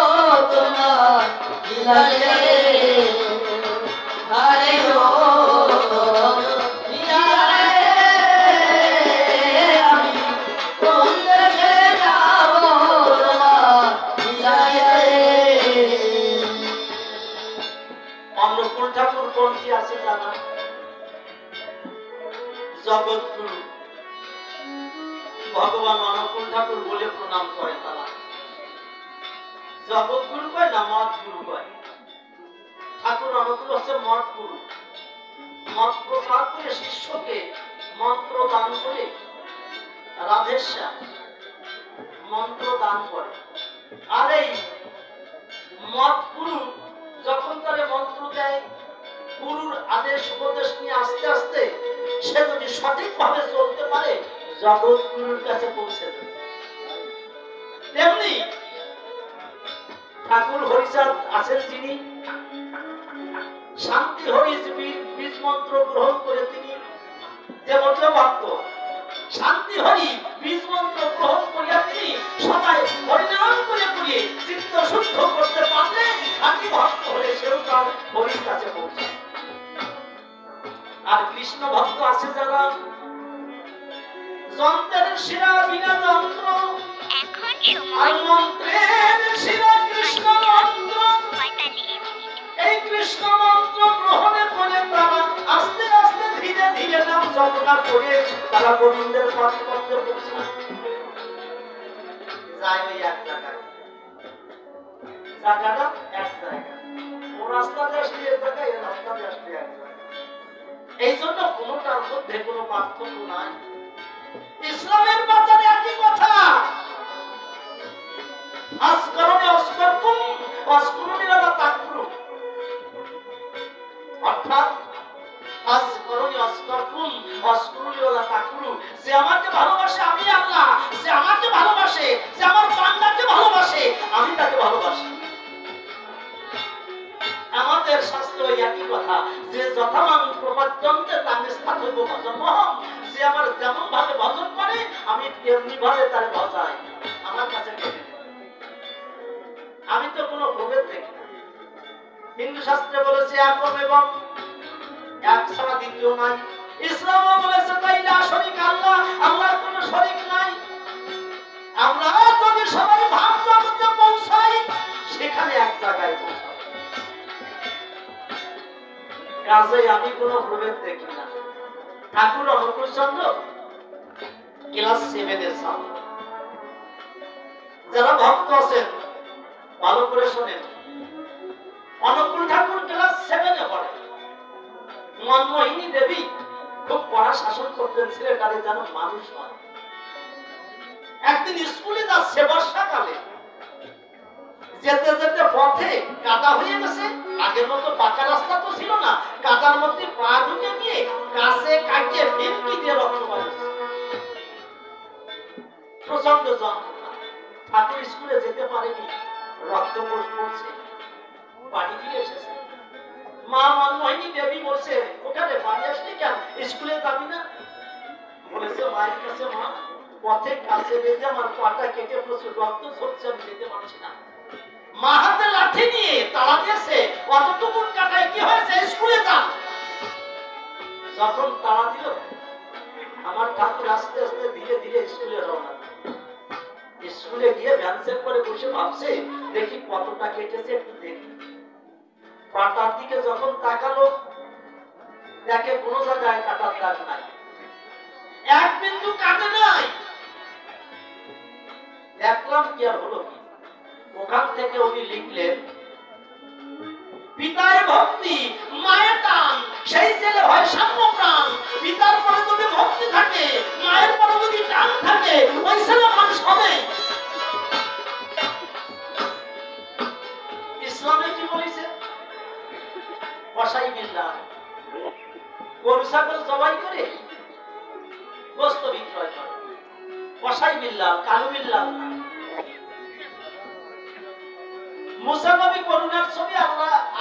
তোমার বিলালে আরে ও অনুকূল ঠাকুর কোনটি আছে জানা জগৎগুরু ভগবান অনুকূল ঠাকুর বলে প্রণাম করে তারা জগৎগুরু কয় না মঠ গুরু কয় ঠাকুর অনুকূল হচ্ছে মঠ গুরু মত প্রচার করে শিষ্যকে মন্ত্র দান করে রাধেশ্বর মন্ত্র দান করে আর এই মত গুরু যখন তারে মন্ত্র দেয় গুরুর আদেশ উপদেশ নিয়ে আস্তে আস্তে সে যদি সঠিকভাবে চলতে পারে জগৎ গুরুর কাছে পৌঁছে যাবে তেমনি ঠাকুর হরিচাঁদ আছেন যিনি শান্তি হরিশ বীজ মন্ত্র গ্রহণ করে তিনি যে মন্ত্র ভক্ত শান্তি হরি বীজ মন্ত্র গ্রহণ করিয়া তিনি সবাই হরিনাম করে করিয়ে চিত্ত শুদ্ধ করতে পারলে খাঁটি ভক্ত হলে সেও তার হরির কাছে পৌঁছায় আর কৃষ্ণ ভক্ত আছে যারা যন্ত্রের শিরা বিনা যন্ত্র আর মন্ত্রের শিরা কৃষ্ণ মন্ত্র এই কৃষ্ণ মন্ত্র গ্রহণের ফলে তারা আস্তে আস্তে ধীরে ধীরে নাম জপনা করে তারা গোবিন্দের পথ পথে পৌঁছায় যায় ওই এক জায়গায় জায়গাটা এক জায়গা ও রাস্তা দিয়ে আসলে এক জায়গায় এই রাস্তা দিয়ে আসলে এক জায়গায় এই জন্য কোনোটার মধ্যে কোনো পার্থক্য নাই ইসলামের বাজারে একই কথা আসকরণে অস্করকুম অস্করণে ওয়ালা তাকফুরু অর্থাৎ আসকরণে অস্করকুম অস্করণে ওয়ালা তাকফুরু যে আমাকে ভালোবাসে আমি আল্লাহ যে আমাকে ভালোবাসে যে আমার বান্দাকে ভালোবাসে আমি তাকে ভালোবাসি আমাদের শাস্ত্র একই কথা যে যথামান প্রপদ্যন্তে তাকে স্থাপব ভজন মহম যে আমার যেমন ভাবে ভজন করে আমি তেমনি ভাবে তার ভজাই আমার কাছে কেটে আমি তো কোনো প্রভেদ দেখি না হিন্দু শাস্ত্রে বলেছে একম এবং এক ছাড়া দ্বিতীয় নাই ইসলামও বলেছে তাই না শরীক আল্লাহ আল্লাহর কোনো শরীক নাই আমরা যদি সবাই ভাব জগতে পৌঁছাই সেখানে এক জায়গায় পৌঁছাই কাজে আমি কোনো প্রভেদ দেখি না ঠাকুর অনুকূল চন্দ্র ক্লাস 7 এর ছাত্র যারা ভক্ত আছেন ভালো করে শোনেন অনুকূল ঠাকুর ক্লাস 7 এ পড়ে মনমোহিনী দেবী খুব কড়া শাসন করতেন ছেলেটারে যেন মানুষ হয় একদিন স্কুলে যাচ্ছে বর্ষাকালে যেতে যেতে পথে কাদা হয়ে গেছে আগের মতো পাকা রাস্তা তো ছিল না কাদার মধ্যে পা ঢুকে গিয়ে কাছে কাটিয়ে ফিরকি দিয়ে রক্ত পড়ছে প্রচন্ড যন্ত্রণা ঠাকুর স্কুলে যেতে পারেনি রক্ত পড়ছে বাড়ি ফিরে এসেছে মা মনমোহিনী দেবী বলছে ওখানে বাড়ি আসলি কেন স্কুলে যাবি না বলেছে মায়ের কাছে মা পথে কাছে বেঁধে আমার পাটা কেটে প্রচুর রক্ত ঝরছে আমি যেতে পারছি না মা হাতে লাঠি নিয়ে তাড়া দিয়েছে অতটুকুন কাটায় কি হয়েছে স্কুলে যা যখন তাড়া দিল আমার ঠাকুর আস্তে আস্তে ধীরে ধীরে স্কুলে রওনা স্কুলে গিয়ে ভ্যানসেট করে বসে ভাবছে দেখি কতটা কেটেছে একটু দেখি। পাটার দিকে যখন তাকালো দেখে কোনো জায়গায় কাটার দাগ নাই, এক বিন্দু কাটে নাই। দেখলাম কি আর হলো কি, ওখান থেকে উনি লিখলেন পিতায় ভক্তি মায়ের টান, সেই ছেলে হয় সাম্য প্রাণ। পিতার পরে যদি ভক্তি থাকে, মায়ের পরে যদি টান থাকে, ওই ছেলে মানুষ হবে। ইসলামে কি বলেছে? কসাই বিল্লাহ গরু ছাগল জবাই করে গোশত বিক্রয় করে, কসাই বিল্লাহ, কালু বিল্লাহ না। মুসা নবী করুণার ছবি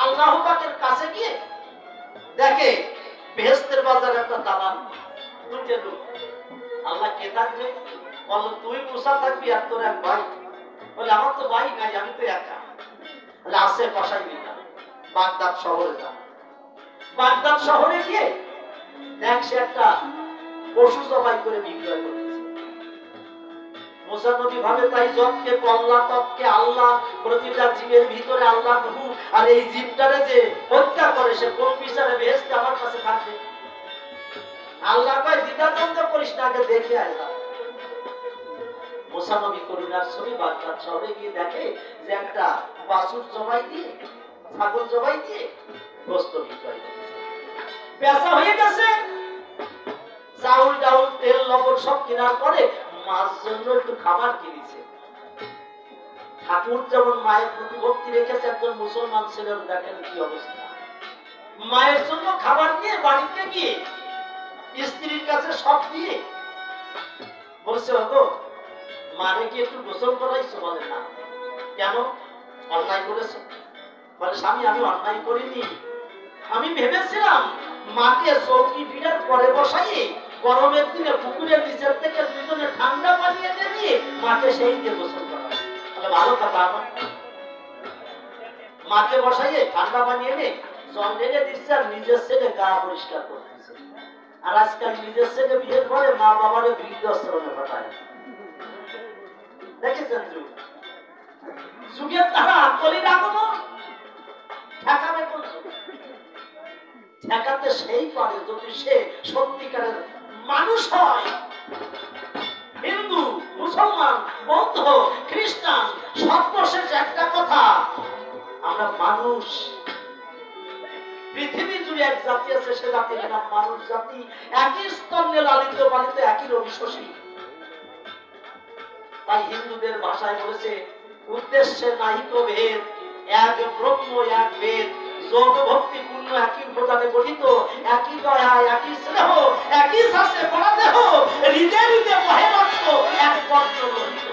আল্লাহ পাকের কাছে গিয়ে দেখে বেহেশতের বাজারে একটা দালান, দুটো লোক। আল্লাহ কে থাকবে? বলল তুই মুসা থাকবি আর তোর এক ভাই। বলে আমার তো ভাই নাই, আমি তো একা। বলে আছে কসাই বিল্লাহ, বাগদাদ শহরে যা। বাগদাদ শহরে গিয়ে দেখ সে একটা পশু জবাই করে বিক্রয় করতেছে। মুসা নবী ভাবে তাই জবকে কল্লা তবকে আল্লাহ, প্রতিটা জীবের ভিতরে আল্লাহ রূহ, আর এই জীবটারে যে হত্যা করে সে কোন বিচারে বেহেশতে আমার কাছে থাকবে? আল্লাহ কয় দ্বিধাদ্বন্দ্ব করিস না, আগে দেখে আয় যা। মুসা নবী করুণার ছবি বাগদাদ শহরে গিয়ে দেখে যে একটা বাছুর জবাই দিয়ে, ছাগল জবাই দিয়ে গোশত বিক্রয় করতেছে। বেচা হয়ে গেছে, চাউল ডাউল তেল লবণ সব কেনার পরে মার জন্য একটু খাবার কিনেছে। ঠাকুর যেমন মায়ের প্রতি ভক্তি রেখেছে, একজন মুসলমান ছেলের দেখেন কি অবস্থা। মায়ের জন্য খাবার নিয়ে বাড়িতে গিয়ে স্ত্রীর কাছে সব দিয়ে বলছে ওগো মারে কি একটু গোসল করাইছো? বলে না। কেন? অন্যায় করেছে? বলে স্বামী আমি অন্যায় করিনি, আমি ভেবেছিলাম মাকে চৌকি পিঠার পরে বসাইয়ে গরমের দিনে পুকুরের নিচের থেকে দুজনে ঠান্ডা পানি এনে দিয়ে মাকে সেই দিয়ে গোসল করা। তাহলে ভালো কথা, আমার মাকে বসাইয়ে ঠান্ডা পানি এনে জল ঢেলে দিচ্ছে আর নিজের ছেলে গা পরিষ্কার করতেছে। আর আজকাল নিজের ছেলে বিয়ের পরে মা বাবারে বৃদ্ধাশ্রমে পাঠায়। দেখেছেন যুগ, যুগের তারা আকলির আগমন। ঠেকাবে কোন যুগ? ঠেকাতে সেই পারে যদি সে সত্যিকারের মানুষ হয়। হিন্দু, মুসলমান, বৌদ্ধ, খ্রিস্টান, সর্বশেষ একটা কথা, আমরা মানুষ। পৃথিবী জুড়ে এক জাতি আছে, সে জাতির নাম মানুষ জাতি। একই স্তন্যে লালিত পালিত, একই রবি শশী। তাই হিন্দুদের ভাষায় বলেছে উদ্দেশ্যে নাহিক ভেদ, এক ব্রহ্ম এক বেদ, যোগ ভক্তি পূর্ণ একই উপাদানে গঠিত, একই দয়া একই স্নেহ, একই শ্বাসে পড়া দেহ, হৃদয় হৃদয় বহে রক্ত, এক বর্ণ রহিত।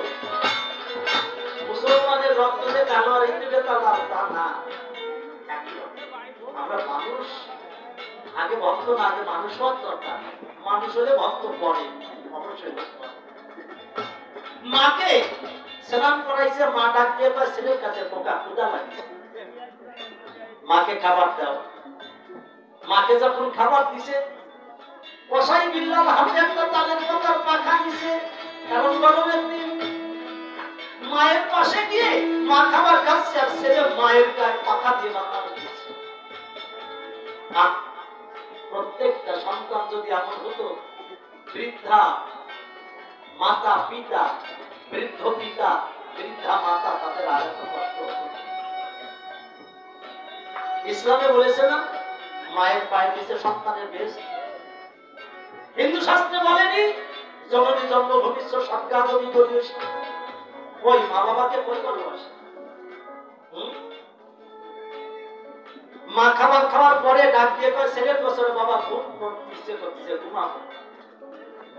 মুসলমানের রক্ত যে কালো আর হিন্দুদের কালো তা না, একই রক্ত। আমরা মানুষ। আগে ভক্ত না, আগে মানুষ হওয়ার দরকার। মানুষ হলে ভক্ত পড়ে, অবশ্যই ভক্ত। মাকে স্নান করাইছে, মা ডাক দিয়ে কয় ছেলের কাছে পোকা ক্ষুধা লাগছে, মাকে খাবার দাও। মাকে যখন খাবার দিছে, কসাই বিল্লাল হাতে একটা তালের পাতার পাখা নিছে, কারণ গরমের দিন। মায়ের পাশে গিয়ে মা খাবার খাচ্ছে আর ছেলে মায়ের গায়ে পাখা দিয়ে মাথা দিচ্ছে। প্রত্যেকটা সন্তান যদি এমন হতো, বৃদ্ধা মাতা পিতা, বৃদ্ধ পিতা বৃদ্ধা মাতা, তাদের আর এত কষ্ট হতো। ইসলামে বলেছে না মায়ের পায়ের নিচে সন্তানের বেশ। হিন্দু শাস্ত্রে বলেনি জননী জন্মভূমিষ্ঠ সজ্ঞাদবি বলিস। ওই মা বাবাকে কই ভালোবাসে? মা খাবার খাওয়ার পরে ডাক দিয়ে কয় ছেলের বছরে বাবা ঘুম ইচ্ছে করতেছে, ঘুমাবো।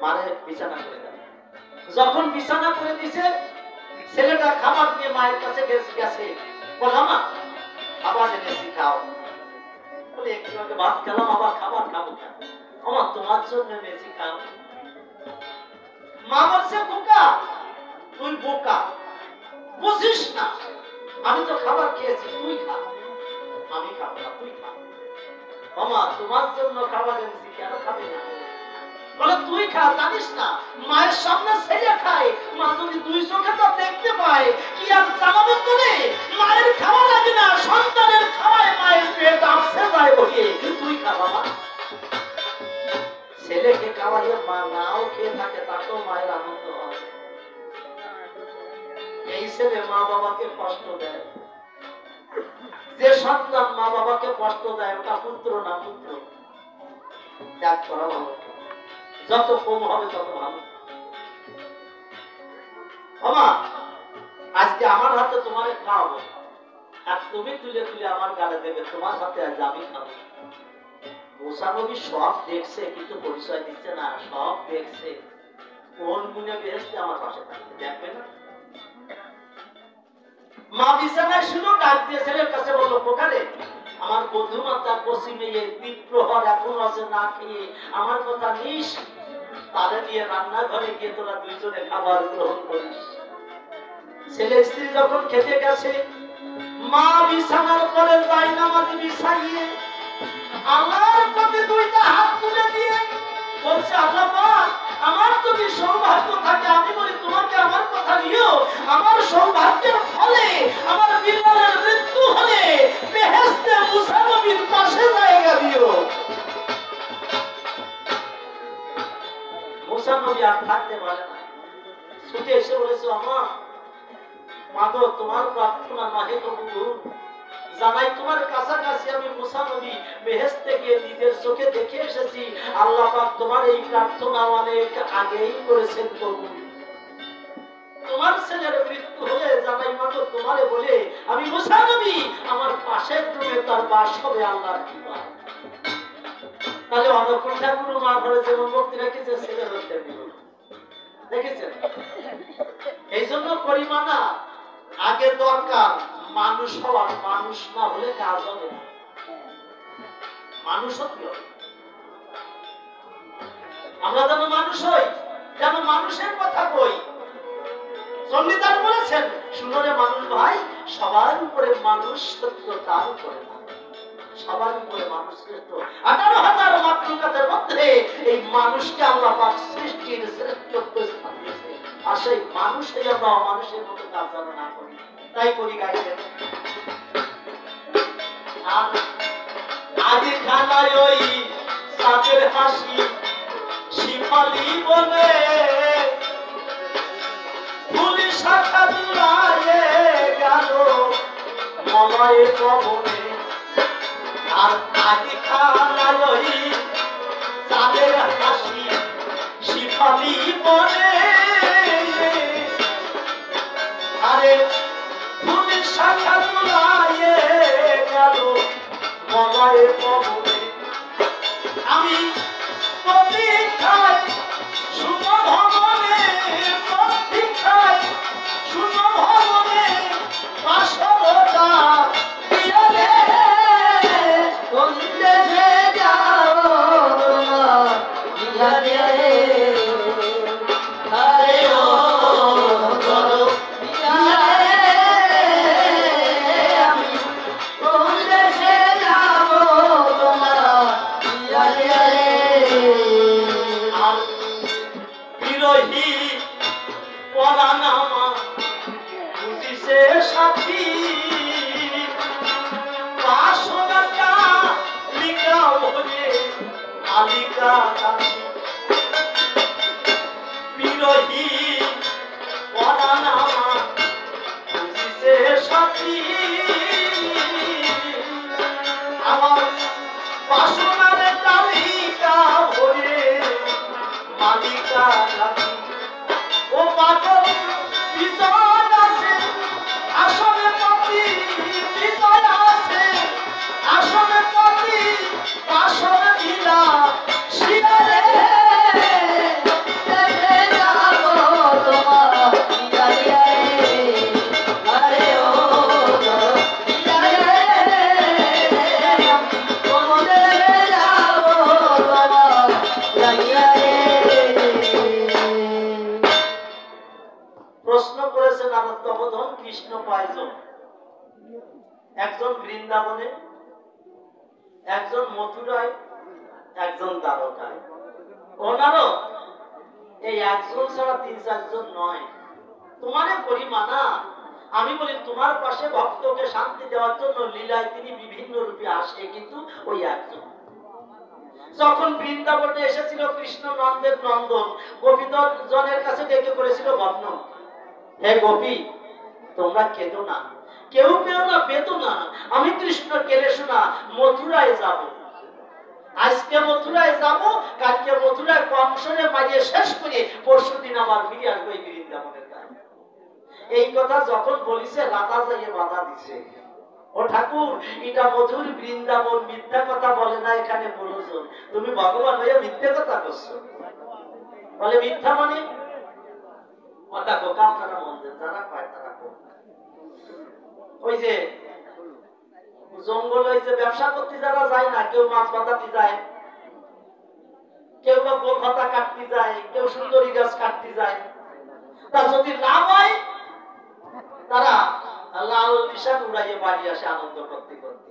মারে বিছানা করে দেয়। যখন বিছানা করে দিছে, ছেলেটা খাবার নিয়ে মায়ের কাছে গেছে, বলে মা খাবার এনেছি খাও। বলে একটু আগে ভাত খেলাম, আবার খাবার খাবো কেন? আমার তোমার জন্য এনেছি খাও। মা বলছে বোকা, তুই বোকা, বুঝিস না, আমি তো খাবার খেয়েছি, তুই খা। আমি খাবো না, তুই খা। মামা তোমার জন্য খাবার এনেছি, কেন খাবে না? বলে তুই খা, জানিস না মায়ের সামনে ছেলে খায়, মা যদি দুই চোখে তো দেখতে পায় কি আর জানাবে তোরে? মায়ের খাওয়া লাগে না, সন্তানের খাওয়ায় মায়ের পেট আপসে যায় বলে তুই খা বাবা। ছেলেকে খাওয়াইয়ে মা নাও খেয়ে থাকে, তাকেও মায়ের আনন্দ হয়। এই ছেলে মা বাবাকে কষ্ট দেয়, যে সন্তান মা বাবাকে কষ্ট দেয় ওটা পুত্র না পুত্র। ত্যাগ করা ভালো, যত কম হবে তত ভালো। বাবা আজকে আমার হাতে তোমারে খাওয়াবো, আর তুমি তুলে তুলে আমার গালে দেবে, তোমার হাতে আজ আমি খাবো। মুসা নবী সব দেখছে কিন্তু পরিচয় দিচ্ছে না, সব দেখছে। কোন গুণে বেহেশতে আমার পাশে থাকবে দেখবে না? মা বিছানায় শুনো ডাক দিয়ে ছেলের কাছে বললো, প্রকারে আমার বন্ধু মাতা পশ্চিমে দ্বীপ্রহর এখন আছে না খেয়ে, আমার কথা নিস, তারে নিয়ে রান্নাঘরে গিয়ে তোরা দুইজনে খাবার গ্রহণ করিস। ছেলে স্ত্রী যখন খেতে গেছে, মা বিছানার পরে যাই নামাজ বিছাইয়ে আল্লাহর প্রতি দুইটা হাত তুলে দিয়ে বলছে, আল্লাহ পাক, আমার যদি সৌভাগ্য থাকে, আমি বলি তোমাকে আমার কথা দিও, আমার সৌভাগ্যের ফলে আমার বিল্লালের মৃত্যু হলে বেহেশতে মুসা নবীর পাশে জায়গা দিও। মুসা নবী আর থাকতে পারে না, ছুটে এসে বলেছে, আমা মাগো তোমার প্রার্থনা নহে কবুল, জানাই তোমার কাছাকাছি আমি মুসা নবী বেহেশতে গিয়ে নিজের চোখে দেখে এসেছি, আল্লাহ পাক তোমার এই প্রার্থনা অনেক আগেই করেছেন কবুল। তোমার ছেলের মৃত্যু হলে জানাই মাগো তোমারে বলে আমি মুসা নবী আমার পাশের রুমে তার বাস হবে আল্লাহর কৃপায়। তাহলে অনক্ষণ ঠাকুর মা ঘরে যেমন ভক্তি রেখেছে ছেলে হতে দিল, দেখেছেন? এই জন্য পরিমাণা আগে দরকার মানুষ হওয়ার, মানুষ না হলে কাজ হবে না। মানুষ হতে হবে, আমরা যেন মানুষ হই, যেন মানুষের কথা কই। সংবিধান বলেছেন, শুনো রে মানুষ ভাই, সবার উপরে মানুষ সত্য, তার উপরে না, সবার উপরে মানুষ শ্রেষ্ঠ। 18,000 মাতৃকাদের মধ্যে এই মানুষকে আল্লাহ পাক সৃষ্টির শ্রেষ্ঠত্ব স্থান দিয়েছে, আর সেই মানুষই আমরা অমানুষের মতো কাজ যেন না করি, তাই করি গাইবেন। আর আগে খানায় ওই সাদের হাসি শিফালি বলে ফুলি শাখা জুড়ায়ে গেল মলয়ে কবনে। আর আগে খানায় ওই সাদের হাসি শিফালি বলে, আরে ফুলি শাখা জুড়ায়ে গেল মলয়ে কবনে। আমি প্রতীক্ষায় শুভ ভবনে, প্রতীক্ষায় শুভ ভবনে বাসরটা দিয়া রে, কোন দেশে যাও তোমার দিয়া রে, আরে ও ধরো দিয়া রে, আমি কোন দেশে যাব তোমার দিয়া রে। আর বিরোহী পরানামা বুঝিছে সাথী, বাসনাটা লিখা ভরে মালিকা কাঠি। বিরোহী পরানামা বুঝিছে সাথী, আমার বাসনার তালিকা ভরে মালিকা কাঠি। ও পাগল বিজয় আছে আসনে পতি, বিজয় আছে আসনে পতি, আসনে দিলা শিয়ারে দেশে যাব তোমার দিয়া রে, আরে ও ধরো দিয়া রে, আমি কোন দেশে যাব তোমার দিয়া রে। প্রশ্ন করেছেন আমার তপধন কৃষ্ণ কয়জন? একজন বৃন্দাবনে, একজন মথুরায়, একজন দ্বারকায়। ওনারও এই একজন ছাড়া 3-4 জন নয়, তোমারে করি মানা। আমি বলি তোমার পাশে ভক্তকে শান্তি দেওয়ার জন্য লীলায় তিনি বিভিন্ন রূপে আসে, কিন্তু ওই একজন। যখন বৃন্দাবনে এসেছিল কৃষ্ণ নন্দের নন্দন, গোপীদল জনের কাছে ডেকে করেছিল বর্ণন, হে গোপী তোমরা কেঁদো না, কেউ পেও না বেদনা, আমি কৃষ্ণ কেলে শোনা মথুরায় যাব। আজকে মথুরায় যাব, কালকে মথুরায় কংসরে মারিয়ে শেষ করে পরশুদিন আবার ফিরে আসবো এই বৃন্দাবনের গায়ে। এই কথা যখন বলিছে রাধা যাইয়ে বাধা দিছে, ও ঠাকুর এটা মধুর বৃন্দাবন, মিথ্যা কথা বলে না এখানে বলছো, তুমি ভগবান হয়ে মিথ্যে কথা করছো। বলে মিথ্যা মানে কথা কোকা আপনারা মন দেন, যারা পায় তারা কোক। ওই যে জঙ্গল হয়েছে ব্যবসা করতে যারা যায় না, কেউ মাছ বাঁধাতে যায়, কেউ বা গোল পাতা কাটতে যায়, কেউ সুন্দরী গাছ কাটতে যায়, তা যদি লাভ হয় তারা লাল নিশান উড়াইয়ে বাড়ি আসে আনন্দ করতে করতে,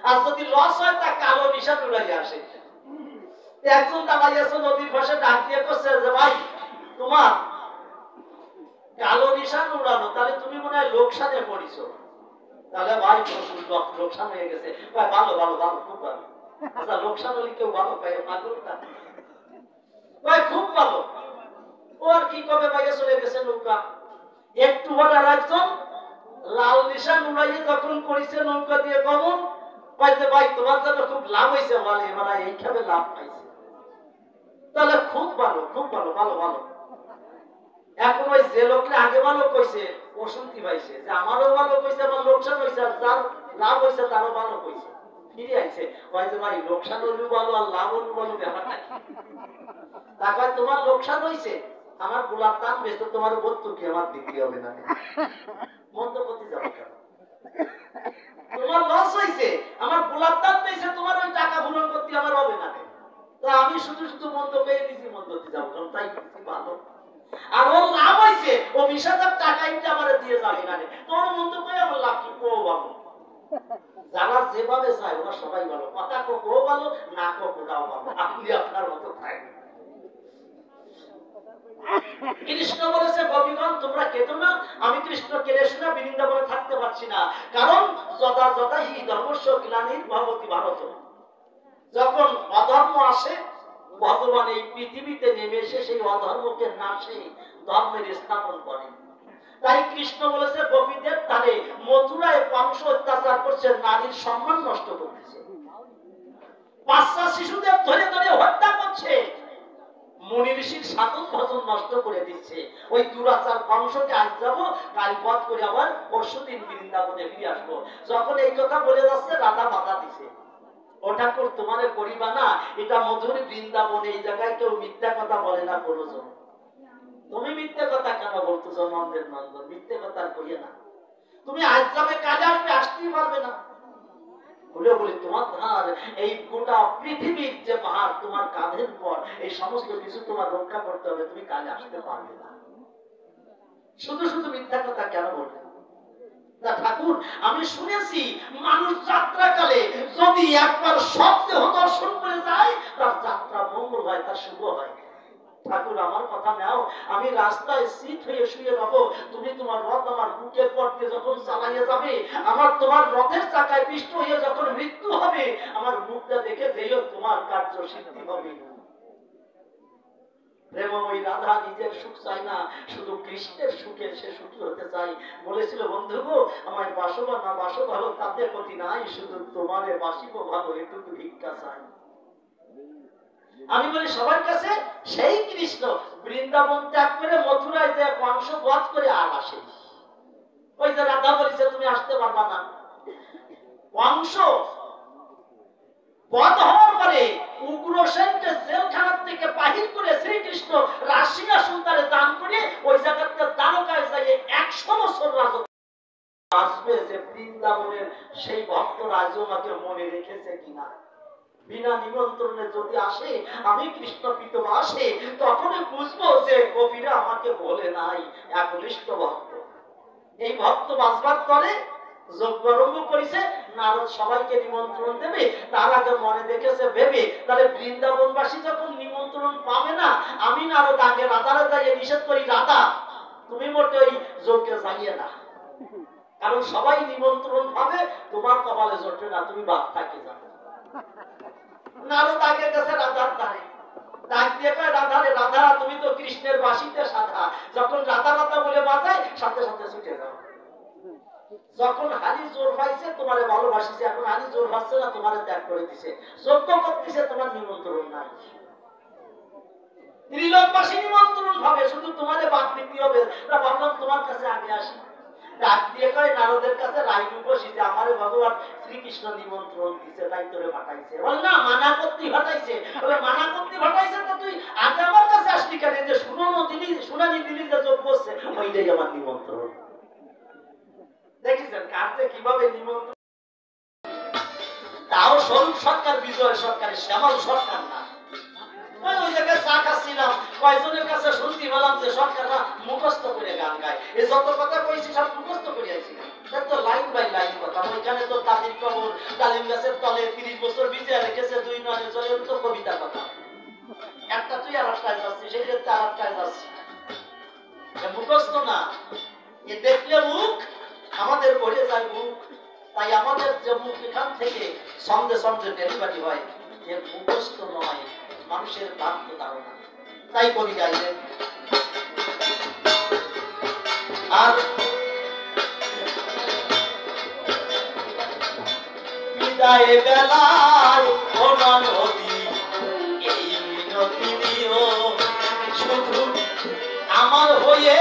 আর যদি লস হয় তা কালো নিশান উড়াইয়ে আসে। একজন দাঁড়াই আছে নদীর পাশে ডাক দিয়ে করছে যে ভাই তোমার কালো নিশান উড়ানো, তাহলে তুমি মনে হয় লোকসানে পড়িছো। তাহলে ভাই লোকসান হয়ে গেছে, ভালো ভালো ভালো খুব ভালো। আচ্ছা লোকসান হলে কেউ ভালো পাই পাগলটা ভাই খুব ভালো। ও আর কি কবে বাইরে চলে গেছে নৌকা, একটু পরে আর একজন লাল নিশান উড়াইয়ে যখন করেছে নৌকা দিয়ে গমন, পাইছে ভাই তোমার জন্য খুব লাভ হয়েছে, বলে এবার এইভাবে লাভ পাইছে। তাহলে খুব ভালো খুব ভালো ভালো ভালো। এখন ওই যে লোকরা আগে ভালো কইছে ও শুনতে পাইছে যে আমারও ভালো কইছে, আমার লোকসান হয়েছে, আর যার লাভ হয়েছে তারও ভালো কইছে, ফিরে আইছে কয় যে ভাই লোকসান হইলেও ভালো আর লাভ হইলেও ভালো, ব্যাপারটা কি? তা কয় তোমার লোকসান হয়েছে, আমার গোলাপ দান বেচতে তোমার ভর্তুকি আমার দিতে হবে না, মন্দ করতে যাবো কেন? তোমার লস হয়েছে, আমার গোলাপ দান বেচে তোমার ওই টাকা পূরণ করতে আমার হবে না, তা আমি শুধু শুধু মন্দ পেয়ে দিচ্ছি, মন্দ করতে যাবো কারণ তাই ভালো। আর ওর লাভ হয়েছে, ও 20,000 টাকা ইনতে আমার দিয়ে যাবে না, তোর মন্দ পেয়ে আমার লাভ কি? ও ভালো। যারা যেভাবে চায় ওরা সবাই ভালো, কথা কোক ও ভালো, না কোক ওরাও ভালো, আপনি আপনার মতো থাকবেন। কৃষ্ণ বলেছে গোপীগণ তোমরা কেঁদো না, আমি কৃষ্ণ কেলে শোনা বৃন্দাবনে থাকতে পারছি না, কারণ যদা যদা হি ধর্মস্য গ্লানির ভবতি ভারত। যখন অধর্ম আসে ভগবান এই পৃথিবীতে নেমে এসে সেই অধর্মকে নাশে ধর্মের স্থাপন করে। তাই কৃষ্ণ বলেছে গোপীদের তারে মথুরায় কংস অত্যাচার করছে, নারীর সম্মান নষ্ট করতেছে, বাচ্চা শিশুদের ধরে ধরে হত্যা করছে, মুনি ঋষির সাধন ভজন নষ্ট করে দিচ্ছে। ওই দুরাচার কংসকে আজ যাবো, কাল বধ করে আবার পরশুদিন বৃন্দাবনে ফিরে আসবো। যখন এই কথা বলে যাচ্ছে রাধা বাধা দিছে, ও ঠাকুর তোমারে করিবা না, এটা মধুর বৃন্দাবন, এই জায়গায় কেউ মিথ্যা কথা বলে না কোনজন। তুমি মিথ্যে কথা কেন বলতেছো নন্দের নন্দন? মিথ্যে কথা কইয়ে না, তুমি আজ যাবে কাজে আসবে, আসতেই পারবে না। বলে বলি তোমার ধার এই গোটা পৃথিবীর যে ভার তোমার কাঁধের পর, এই সমস্ত কিছু তোমার রক্ষা করতে হবে, তুমি কাজে আসতে পারবে না। শুধু শুধু মিথ্যা কথা কেন বলবে? ঠাকুর আমি শুনেছি মানুষ যাত্রাকালে যদি একবার সপ্তাহ দর্শন করে যায় তার যাত্রা মঙ্গল হয়, তার শুভ হয়। ঠাকুর আমার কথা নাও, আমি রাস্তায় শীত হয়ে শুয়ে রব, তুমি তোমার রথ আমার বুকের পর দিয়ে যখন চালাইয়া যাবে, আমার তোমার রথের চাকায় পিষ্ট হয়ে যখন মৃত্যু হবে, আমার মুখটা দেখে যেও তোমার কার্য সিদ্ধি হবে। প্রেমময়ী রাধা নিজের সুখ চায় না, শুধু কৃষ্ণের সুখে সে সুখী হতে চায়। বলেছিল বন্ধু গো আমায় বাসব না বাসো ভালো তাদের ক্ষতি নাই, শুধু তোমারে বাসিব ভালো এটুকু ভিক্ষা চাই। আমি বলি সবার কাছে সেই কৃষ্ণ বৃন্দাবন ত্যাগ করে মথুরায় যে কংস বধ করে আর আসে। ওই যে রাধা বলেছে তুমি আসতে পারবা না, কংস বধ হওয়ার পরে উগ্রসেনকে জেলখানা থেকে বাহির করে শ্রীকৃষ্ণ রাজসিংহাসন তারে দান করে ওই জায়গাতে দ্বারকায় যাইয়ে 100 বছর রাজত্ব আসবে। যে বৃন্দাবনের সেই ভক্তরা আজও আমাকে মনে রেখেছে কিনা, বিনা নিমন্ত্রণে যদি আসে, আমি কৃষ্ণ প্রীতম আসে, তখনই বুঝবো যে কবিরা আমাকে বলে নাই একনিষ্ঠ ভক্ত। এই ভক্ত বাঁচবার তরে যোগ্য করেছে, নারদ সবাইকে নিমন্ত্রণ দেবে, তার আগে মনে দেখেছে ভেবে, তাহলে বৃন্দাবনবাসী যখন নিমন্ত্রণ পাবে না, আমি নারদ আগে রাধারে যাইয়ে নিষেধ করি, রাধা তুমি মোটে ওই যজ্ঞে যাইয়ে না, কারণ সবাই নিমন্ত্রণ পাবে, তোমার কপালে জোটে না, তুমি বাদ থাকি যাবে। নারদ আগে গেছে রাধার ধারে, ডাক দিয়ে কয়, রাধারে রাধা তুমি তো কৃষ্ণের বাঁশিতে সাধা, যখন রাধা রাধা বলে বাজায় সাথে সাথে ছুটে যাও। যখন হালি জোর পাইছে তোমারে ভালোবাসিছে, এখন হালি জোর পাচ্ছে না, তোমারে ত্যাগ করে দিছে, যজ্ঞ করতেছে, তোমার নিমন্ত্রণ নাই। ত্রিলোকবাসী নিমন্ত্রণ হবে, শুধু তোমারে বাদ দিতে হবে। তা ভাবলাম তোমার কাছে আগে আসি, ডাক দিয়ে কয় নারদের কাছে রাইনু বসিছে, আমারে ভগবান শ্রীকৃষ্ণ নিমন্ত্রণ দিছে, তাই তোরে পাঠাইছে। বল না, মানা করতে পাঠাইছে। বলে মানা করতে পাঠাইছে তো তুই আগে আমার কাছে আসলি কেন? যে শুনানি দিলি যে যোগ বসছে, ওইটাই আমার নিমন্ত্রণ। দেখেছেন কাজে কিভাবে নিমন্ত্রণ, তাও স্বরূপ সরকার, বিজয় সরকার, শ্যামল সরকার না। ওই জায়গায় চা খাচ্ছিলাম, কয়েকজনের কাছে শুনতে পেলাম যে সরকাররা মুখস্থ করে গান গায়। এই যত কথা কইছি সব মুখস্থ করে আইছি, তো লাইন বাই লাইন কথা। ওইখানে তো দাদির কবর, ডালিম গাছের তলে 30 বছর ভিজে রেখেছে, 2 নয়নের জলে, তো কবিতা কথা। একটা তুই আর একটায় যাচ্ছি, সেই ক্ষেত্রে আর একটায় যাচ্ছি, মুখস্থ না। এ দেখলে মুখ আমাদের ভরে যায় মুখ, তাই আমাদের যে মুখ এখান থেকে সন্দেহ সন্দেহ ডেলিভারি হয়, এর মুখস্থ নয়, মানুষের ভ্রান্ত ধারণা। তাই কবি গাইলেন, আর বিদায় বেলায় কোনা নদী এই মিনতি দিও, শুধু আমার হয়ে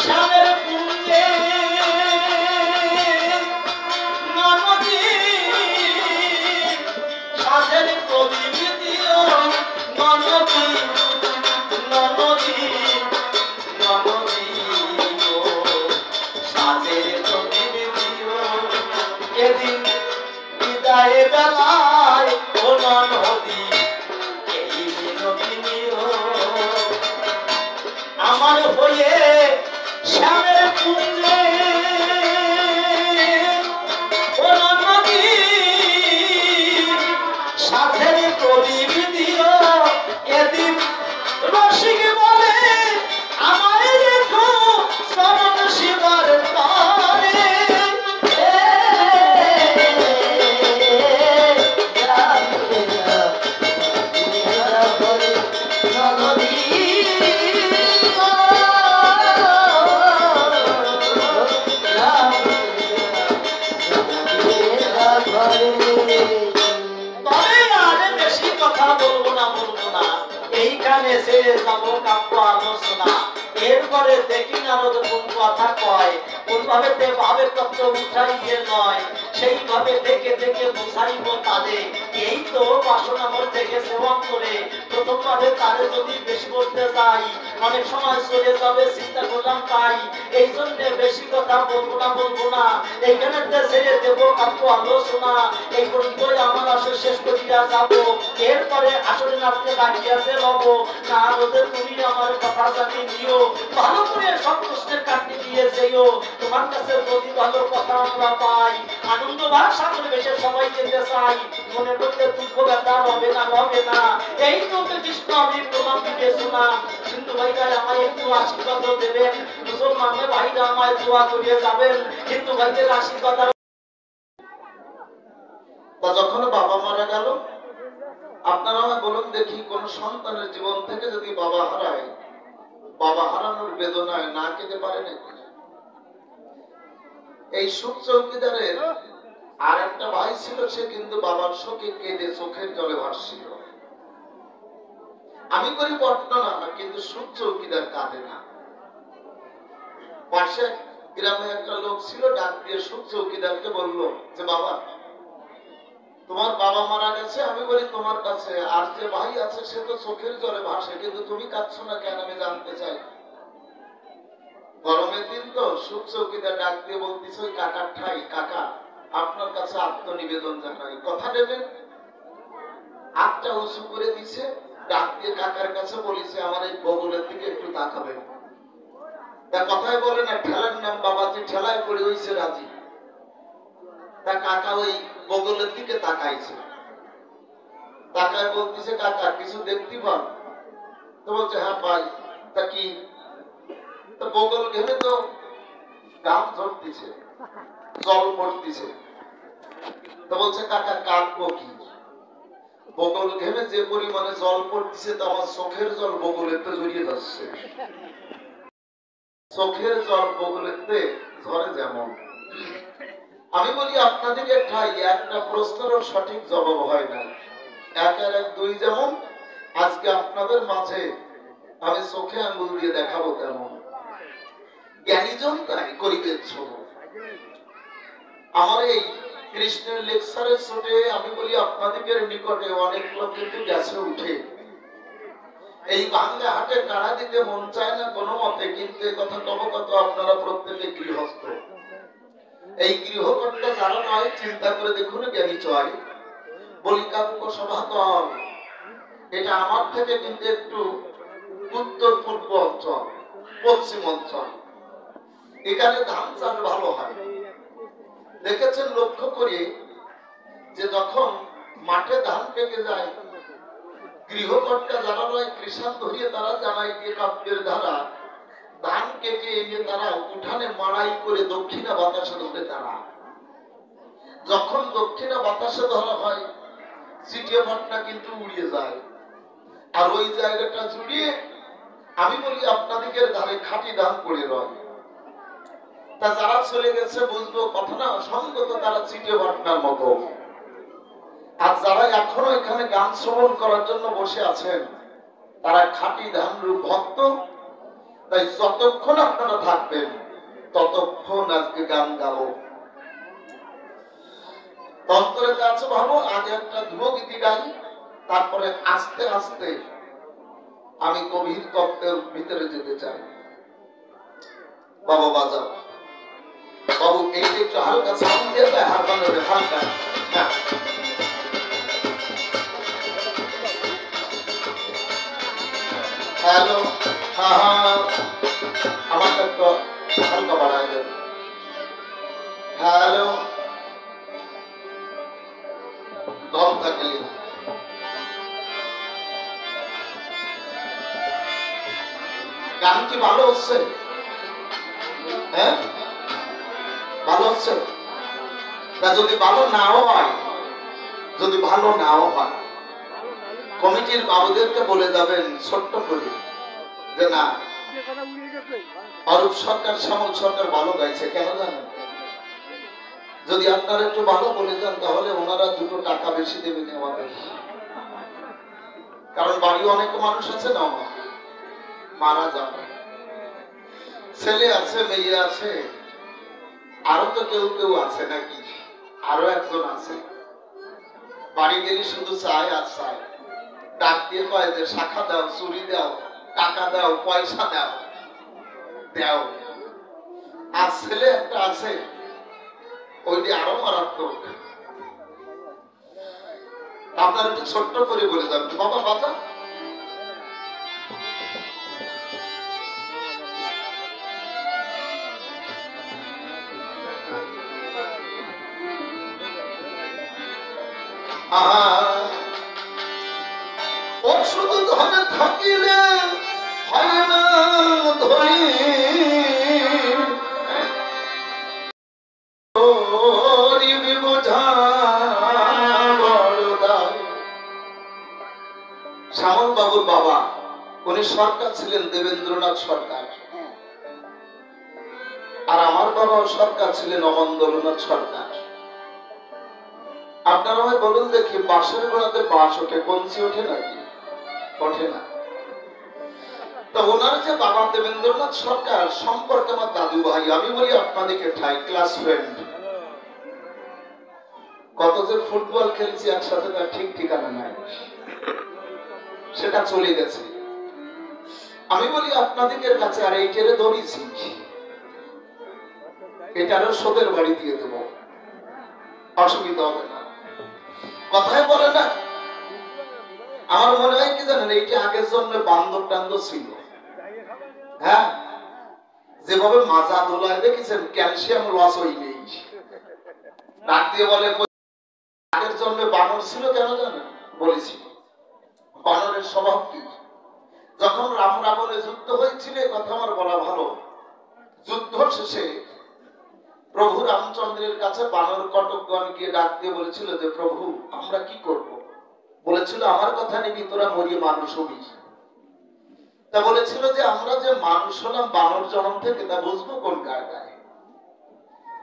শ্যামের পুঞ্জে নদী সাথের প্রদীপ দিও, নদী নদী নদী গো সাথের প্রদীপ দিও, এদিন বিদায় বেলায় কোনা নদী এই মিনতি দিও, আমার হয়ে শ্যামের পুঞ্জে নদী সাথে প্রদীপ দিও, এদিন রসিক বলে আমায় দেখো চরণ শিবার তরে, এইখানে ছেড়ে যাবো কাব্য আলোচনা। এরপরে দেখি নারদ কোন কথা কয়, কোন ভাবে ভাবে তত্ত্ব উঠাইয়ে নয়, সেইভাবে দেখে দেখে বুঝাইব তাদের। এই তো বাসনা মধ্যে গেছে অন্তরে, প্রথম ভাবে তারে যদি বেশি বলতে যাই, অনেক সময় চলে যাবে, চিন্তা করলাম তাই। এই জন্য বেশি কথা বলবো না, এইখানে ছেড়ে দেবো কাব্য আলোচনা। এই পর্যন্ত আমার আসর শেষ করিয়া যাব, এরপরে আসলে নাচতে ডাকিয়াছে লব। নারদের তুমি আমার কথা জানি নিও, ভালো করে সব প্রশ্নের কাটতে দিয়ে যেও, তোমার কাছে যদি ভালো কথা আমরা পাই, আনন্দ ভাষা করে বেশি সবাই যেতে চাই, মনে করতে দুঃখ ব্যথা হবে না, হবে না। এই তো কৃষ্ণ আমি প্রমাণ দিতে শোনা। হিন্দু ভাইরা আমায় একটু আশীর্বাদ দেবেন, মুসলমান ভাইরা আমায় দোয়া করিয়ে যাবেন, হিন্দু ভাইদের আশীর্বাদ। যখন বাবা মারা গেল, আপনারা আমায় বলুন দেখি, কোন সন্তানের জীবন থেকে যদি বাবা হারায়, বাবা হারানোর বেদনায় না কেঁদে পারে নাকি? এই সুখ চৌকিদারের আর একটা ভাই ছিল, সে কিন্তু বাবার শোকে কেঁদে চোখের জলে ভাসছিল। আমি করি বর্ণনা না, কিন্তু সুখ চৌকিদার কাঁদে না। পাশে গ্রামে একটা লোক ছিল, ডাক দিয়ে সুখ চৌকিদারকে বলল যে বাবা, তোমার বাবা মারা গেছে, আমি বলি তোমার কাছে আর যে ভাই আছে সে তো চোখের জলে ভাসে, কিন্তু তুমি কাঁদছো না কেন আমি জানতে চাই। গরমের দিন তো, সুখ চৌকিদার ডাক দিয়ে বলতেছে, ওই কাকার ঠাই, কাকা আপনার কাছে আত্মনিবেদন জানাই, কথা নেবেন? হাতটা উঁচু করে দিছে, ডাক দিয়ে কাকার কাছে বলেছে, আমার এই বগলের দিকে একটু তাকাবেন। তা কথায় বলে না, ঠেলার নাম বাবাজি, ঠেলায় পড়ে হইছে রাজি। তা কাকা ওই বগলের দিকে তাকাইছে, তাকায় বলতেছে কাকা কিছু দেখতে পান? তো বলছে হ্যাঁ পাই। তা কি? তো বগল ঘেমে তো গাম ঝরতেছে, জল পড়তেছে। তো বলছে কাকা কাঁদবো কি? বগল ঘেমে যে পরিমাণে জল পড়তেছে তো আমার চোখের জল বগলেতে জড়িয়ে যাচ্ছে। চোখের জল বগলেতে ঝরে যেমন। আমি বলি আপনাদেরকে ঠাই একটা প্রশ্নেরও সঠিক জবাব হয় না। এক আর এক দুই যেমন আজকে আপনাদের মাঝে আমি চোখে আঙ্গুল দিয়ে দেখাবো তেমন। জ্ঞানীজন তাই করিবেন ছোট। আমার এই কৃষ্ণের লেকচারের ছোটে আমি বলি আপনাদের নিকটে অনেক লোক কিন্তু গেছে উঠে। এই বাংলা হাটে কাড়া দিতে মন চায় না কোনো মতে, কিন্তু কথা অবগত আপনারা প্রত্যেকে গৃহস্থ। এই গৃহকর্তা যারা নয় চিন্তা করে দেখুন জ্ঞানী চয় বলিকাব্য সভাতল। এটা আমার থেকে কিন্তু একটু উত্তর পূর্ব অঞ্চল, পশ্চিম অঞ্চল। এখানে ধান চাষ ভালো হয়। দেখেছেন লক্ষ্য করে যে যখন মাঠে ধান পেকে যায় গৃহকর্তা যারা নয় কৃষাণ ধরিয়ে তারা জানাই দিয়ে কাব্যের ধারা ধান কেটে এনে তারা উঠানে মাড়াই করে দক্ষিণা বাতাসে ধরে তারা যখন দক্ষিণা বাতাসে ধরা হয় চিটিয়া ফাটনা কিন্তু উড়িয়ে যায়। আর ওই জায়গাটা জুড়িয়ে আমি বলি আপনাদের ধারে খাঁটি ধান পড়ে রয়। তা যারা চলে গেছে বুঝবো কথা না, সঙ্গত তারা চিটিয়া ফাটনার মতো। আর যারা এখনো এখানে গান শ্রবণ করার জন্য বসে আছেন তারা খাঁটি ধান রূপ ভক্ত। তাই যতক্ষণ আপনারা থাকবেন ততক্ষণ আজকে গান গাবো। তন্তরে কাছে ভাবো আগে একটা ধ্রুব গীতি গাই, তারপরে আস্তে আস্তে আমি গভীর তত্ত্বের ভিতরে যেতে চাই। বাবা বাজাও বাবু, এইটা একটু হালকা সাউন্ড দিয়ে দেয়, হারমোনিয়ামে হালকা। হ্যাঁ হ্যালো, হ্যাঁ হ্যাঁ আমারটা একটু হালকা বাড়ায় দেন। হ্যালো, দম থাকলে গান কি ভালো হচ্ছে? হ্যাঁ ভালো হচ্ছে। তা যদি ভালো নাও হয়, যদি ভালো নাও হয় কমিটির বাবুদেরকে বলে যাবেন ছোট্ট করে যে না অরূপ সরকার শ্যামল সরকার ভালো গাইছে। কেন জানেন? যদি আপনারা একটু ভালো বলে যান তাহলে ওনারা দুটো টাকা বেশি দেবেন আমাদের। কারণ বাড়ি অনেক মানুষ আছে না, মারা যাবে, ছেলে আছে মেয়ে আছে, আরো তো কেউ কেউ আছে নাকি, আরো একজন আছে। বাড়ি গেলে শুধু চায় আর চায়, ডাক দিয়ে কয় যে শাখা দাও, চুরি দাও, টাকা দাও, পয়সা দাও, দাও। আর ছেলে একটা আছে ওইটি আরো মারাত্মক। আপনার একটু ছোট্ট করে বলে যাবেন বাবা বাবা। ও শুধু ধনে থাকিলে হয় না ধনী, শ্যামল বাবুর বাবা উনি সরকার ছিলেন দেবেন্দ্রনাথ সরকার, আর আমার বাবাও সরকার ছিলেন অমরেন্দ্রনাথ সরকার। আপনারা আমায় বলুন দেখি বাঁশের গোড়াতে বাঁশ ওঠে, কঞ্চি ওঠে নাকি? ওঠে না। তা ওনার যে বাবা দেবেন্দ্রনাথ সরকার সম্পর্কে আমার দাদু ভাই, আমি বলি আপনাদেরকে ঠাই ক্লাস ফ্রেন্ড। কত যে ফুটবল খেলছি একসাথে তার ঠিক ঠিকানা নাই, সেটা চলে গেছে। আমি বলি আপনাদের কাছে আর এইটারে ধরেছি, এটারও সোদের বাড়ি দিয়ে দেব, অসুবিধা হবে না। কথাই বলে না, আমার মনে হয় কি জানেন, এইটা আগের জন্য বান্দর টান্দর ছিল। হ্যাঁ, যেভাবে মাজা দোলায় দেখেছেন ক্যালসিয়াম লস হই নেই, ডাক দিয়ে বলে, আগের জন্মে বানর ছিল কেন জানেন? বলেছি বানরের স্বভাব কি। যখন রাম রাবণে যুদ্ধ হয়েছিল, কথা আমার বলা ভালো, যুদ্ধ শেষে প্রভু রামচন্দ্রের কাছে বানর কটকগণ গিয়ে ডাক দিয়ে বলেছিল যে প্রভু আমরা কি করব? বলেছিল আমার কথা নিবি, তোরা মরিয়ে মানুষ হবি। তা বলেছিল যে আমরা যে মানুষ হলাম বানর জন্ম থেকে, তা বুঝবো কোন কায়দায়?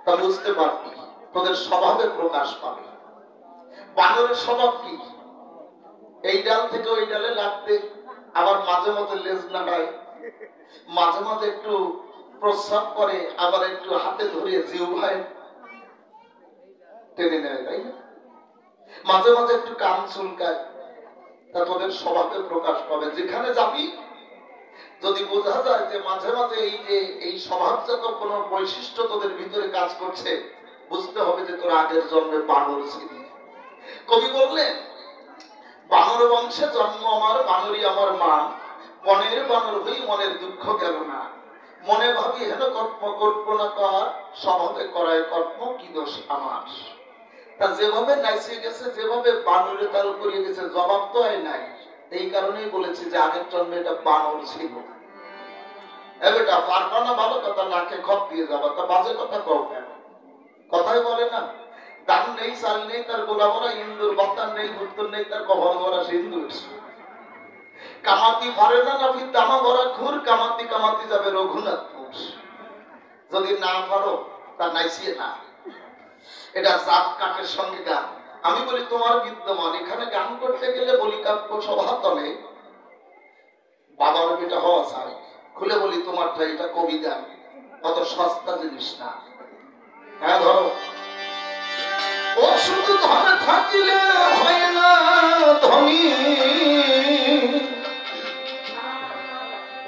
তা বুঝতে পারবি, তোদের স্বভাবে প্রকাশ পাবে। বানরের স্বভাব কি? এই ডাল থেকে ওই ডালে লাগতে, আবার মাঝে মাঝে লেজ নাড়ায়, মাঝে মাঝে একটু প্রস্রাব করে, আবার একটু হাতে ধরিয়ে জিহ্বায় টেনে নেয়, তাই না? মাঝে মাঝে একটু কান চুলকায়। তা তোদের স্বভাবে প্রকাশ পাবে। যেখানে যাবি যদি বোঝা যায় যে মাঝে মাঝে এই স্বভাবজাত কোন বৈশিষ্ট্য তোদের ভিতরে কাজ করছে, বুঝতে হবে যে তোর আগের জন্মে বানর ছিলি। কবি বললেন, বানর বংশে জন্ম আমার, বানরই আমার মা, বনের বানর হই মনের দুঃখ গেল না, মনে ভাবি হেন কর্ম করব না কর, স্বভাবে করায় কর্ম কি দোষ আমার। তা যেভাবে নাইসে গেছে, যেভাবে বানরে তাল করিয়ে গেছে, জবাব তো হয় নাই। এই কারণেই বলেছি যে আগের জন্মে এটা বানর ছিল। বেটা পারবা না ভালো কথা, নাকে খত দিয়ে যাবা, তা বাজে কথা কও কেন? কথাই বলে না, দান নেই চাল নেই তার গোলা ভরা ইন্দুর, বাতান নেই ভুত্তর নেই তার কবর ভরা সিন্দুর। কামাতি পারে না নাকি দামা ভরা খুর, কামাতি কামাতি যাবে রঘুনাথপুর। যদি না পারো তা নাইছিয়ে না। এটা জাত কাটের সঙ্গে গান। আমি বলি তোমার বিদ্যমান, এখানে গান করতে গেলে বলি কাব্য সভা তলে বাবার বেটা হওয়া চাই। খুলে বলি তোমারটা এটা কবি গান, অত সস্তা জিনিস না। হ্যাঁ ধরো, ও শুধু ধনে থাকিলে হয় না ধনী,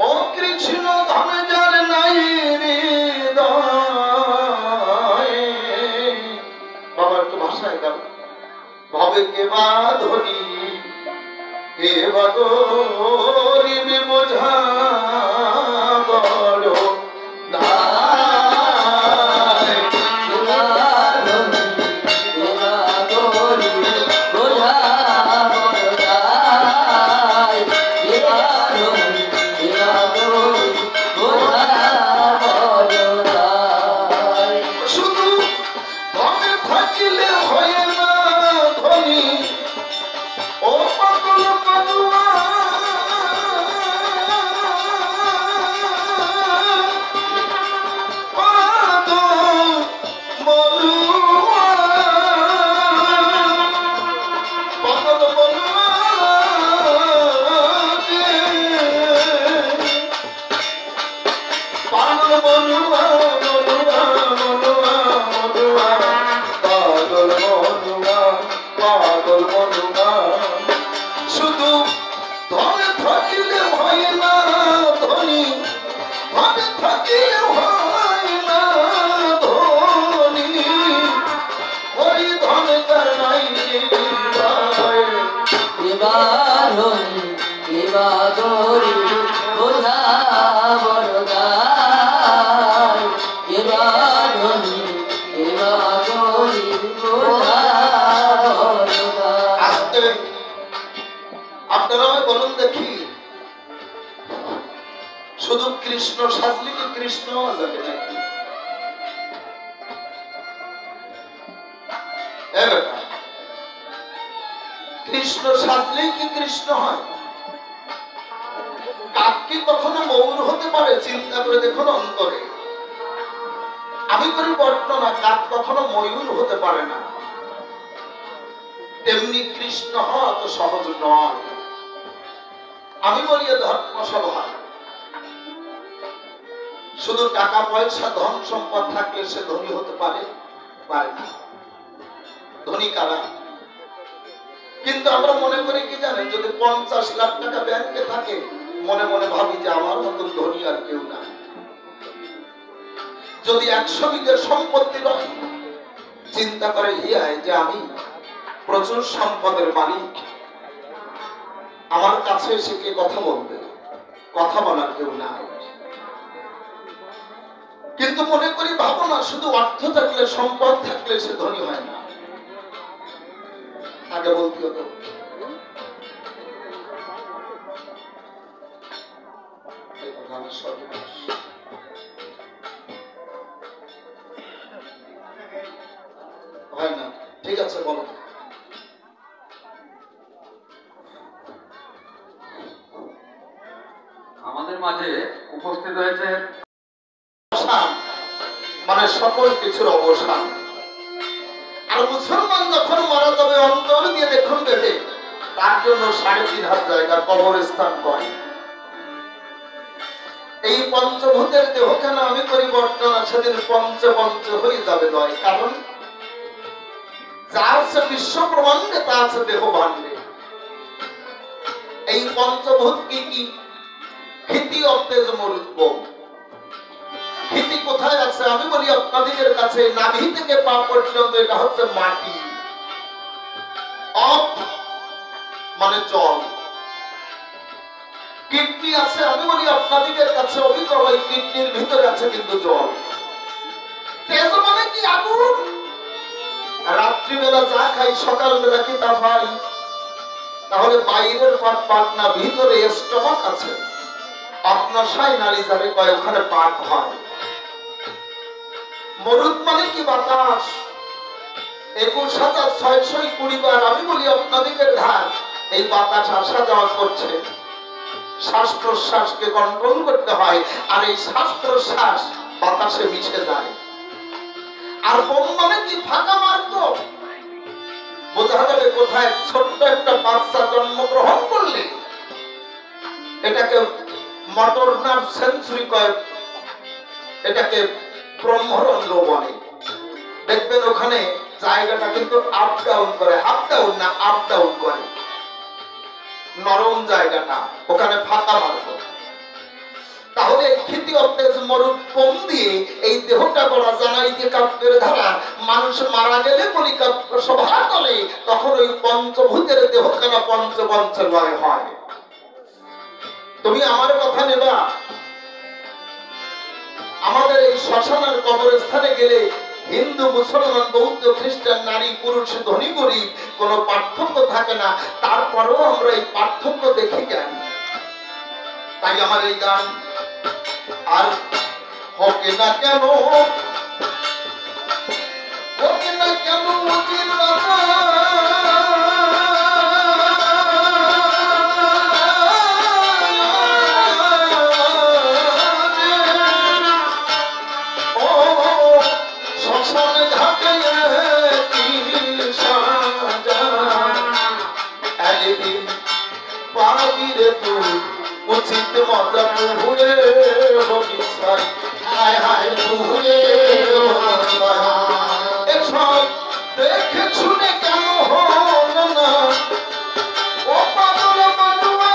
ও কৃষ্ণ ধনে যার নাই হৃদয়। বাবা একটু ভাষায় গান। ভবে কে বা ধনী, কে বা গরিব বোঝা বড় শুধু কৃষ্ণ সাজলে কি কৃষ্ণ যাবে নাকি? কৃষ্ণ সাজলেই কি কৃষ্ণ হয়? কাক কি কখনো ময়ূর হতে পারে? চিন্তা করে দেখুন অন্তরে। আমি করি বর্ণনা, কাক কখনো ময়ূর হতে পারে না। তেমনি কৃষ্ণ হওয়া তো সহজ নয়। আমি বলি ধর্মসভা শুধু টাকা পয়সা ধন সম্পদ থাকলে সে ধনী হতে পারে না। ধনী কারা? কিন্তু আমরা মনে করি কি জানেন, যদি 50 লাখ টাকা ব্যাংকে থাকে, মনে মনে ভাবি যে আমার মতন ধনী আর কেউ না। যদি 100 বিঘা সম্পত্তি রয়, চিন্তা করে হিয়ায় যে আমি প্রচুর সম্পদের মালিক, আমার কাছে এসে কে কথা বলবে? কথা বলার কেউ নাই। কিন্তু মনে করি ভাবো না শুধু অর্থ থাকলে সম্পদ থাকলে সে ধনী হয় না। আগে বলতে হতো হয় না। ঠিক আছে বলো। আমাদের মাঝে উপস্থিত হয়েছে অবসান মানে সকল কিছুর অবসান। আর মুসলমান যখন মারা যাবে অন্তর দিয়ে দেখুন দেবে তার জন্য ৩.৫ জায়গা কবরস্থান করে। এই পঞ্চভূতের দেহ কেন আমি পরিবর্তন সেদিন পঞ্চ হয়ে যাবে নয়, কারণ যা আছে বিশ্ব ব্রহ্মাণ্ডে তা আছে দেহ ভাণ্ডে। এই পঞ্চভূত কি কি? ক্ষিতি অতেজ মরুত্ব। ক্ষিতি কোথায় আছে আমি বলি আপনাদের কাছে, নাভি থেকে পা পর্যন্ত এটা হচ্ছে মাটি। অপ মানে জল। কিডনি আছে আমি বলি আপনাদের কাছে, অবিকল ওই কিডনির ভিতরে আছে কিন্তু জল। তেজ মানে কি? আগুন। রাত্রিবেলা যা খাই সকালবেলা কি তা খাই? তাহলে বাইরের পাক না ভিতরে স্টমাক আছে। আপনার সাই নারী যাবে কয় ওখানে পাক হয়। মরুদ মানে কি? বাতাস। ২১,৬২০ বার আমি বলি আপনাদের ধার এই বাতাস আসা যাওয়া করছে। শ্বাস প্রশ্বাসকে কন্ট্রোল করতে হয়, আর এই শ্বাস প্রশ্বাস বাতাসে মিশে যায়। আর বোম মানে কি? ফাঁকা মার্গ। বোঝা যাবে কোথায় ছোট্ট একটা বাচ্চা জন্মগ্রহণ করলে এটাকে মোটর নার্ভ সেন্সরি কয়, এটাকে ব্রহ্মরন্ধ্র বলে। দেখবেন ওখানে জায়গাটা কিন্তু আপ ডাউন করে, আপ ডাউন না আপ ডাউন করে। নরম জায়গাটা ওখানে ফাঁকা মারব। তাহলে ক্ষিতি অতেজ মরুপম দিয়ে এই দেহটা গড়া জানাই দিয়ে কাব্যের ধারা। মানুষ মারা গেলে বলি কাব্য সভা করে, তখন ওই পঞ্চভূতের দেহখানা পঞ্চলয় হয়। তুমি আমার কথা নেবা। আমাদের এই শ্মশানের কবরস্থানে গেলে হিন্দু মুসলমান বৌদ্ধ খ্রিস্টান নারী পুরুষ ধনী গরিব কোনো পার্থক্য থাকে না। তারপরেও আমরা এই পার্থক্য দেখি কেন? তাই আমার এই গান আর হবে না কেন, হবে না কেন উচিত মজা প্রভুরে ভবিষ্যৎ হায় হায় প্রভুরে এসব দেখে শুনে কেন হল না? ও পাগল মানুয়া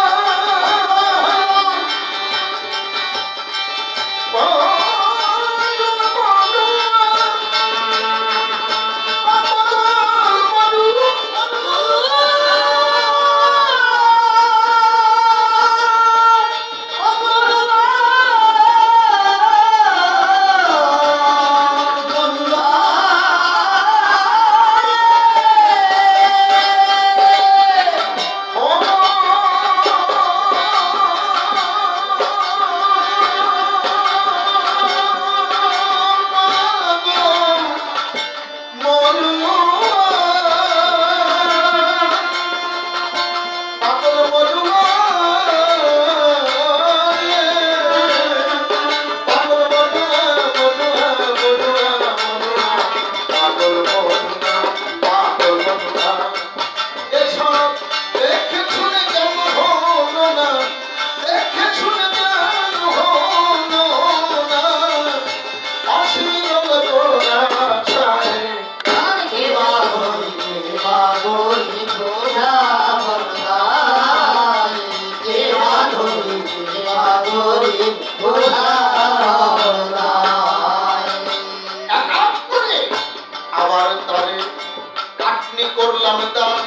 করলাম দান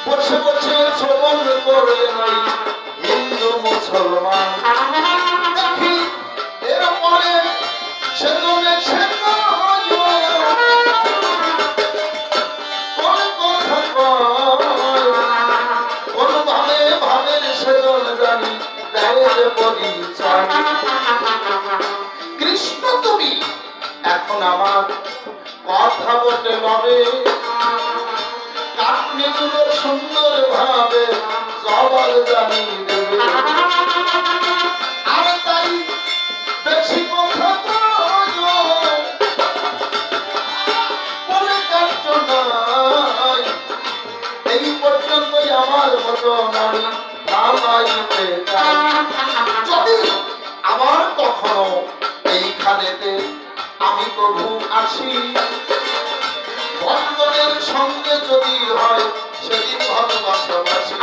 বসে বসে শ্রবণ করে হিন্দু মুসলমান দেখি এরপরে পরিচয়। কৃষ্ণ তুমি এখন আমার কথা বলতে লবে, কাশ্মীরগুলো সুন্দর ভাবে জবাব জানিয়ে দেবে। আর তাই বেশি কথা বলে কাট্য নাই, এই পর্যন্তই আমার মতো নারী নামাইতে চাই। যদি আমার কখনো এইখানেতে আমি প্রভু আসি, ভক্তদের সঙ্গে যদি হয় সেদিন ভালোবাসাবাসি,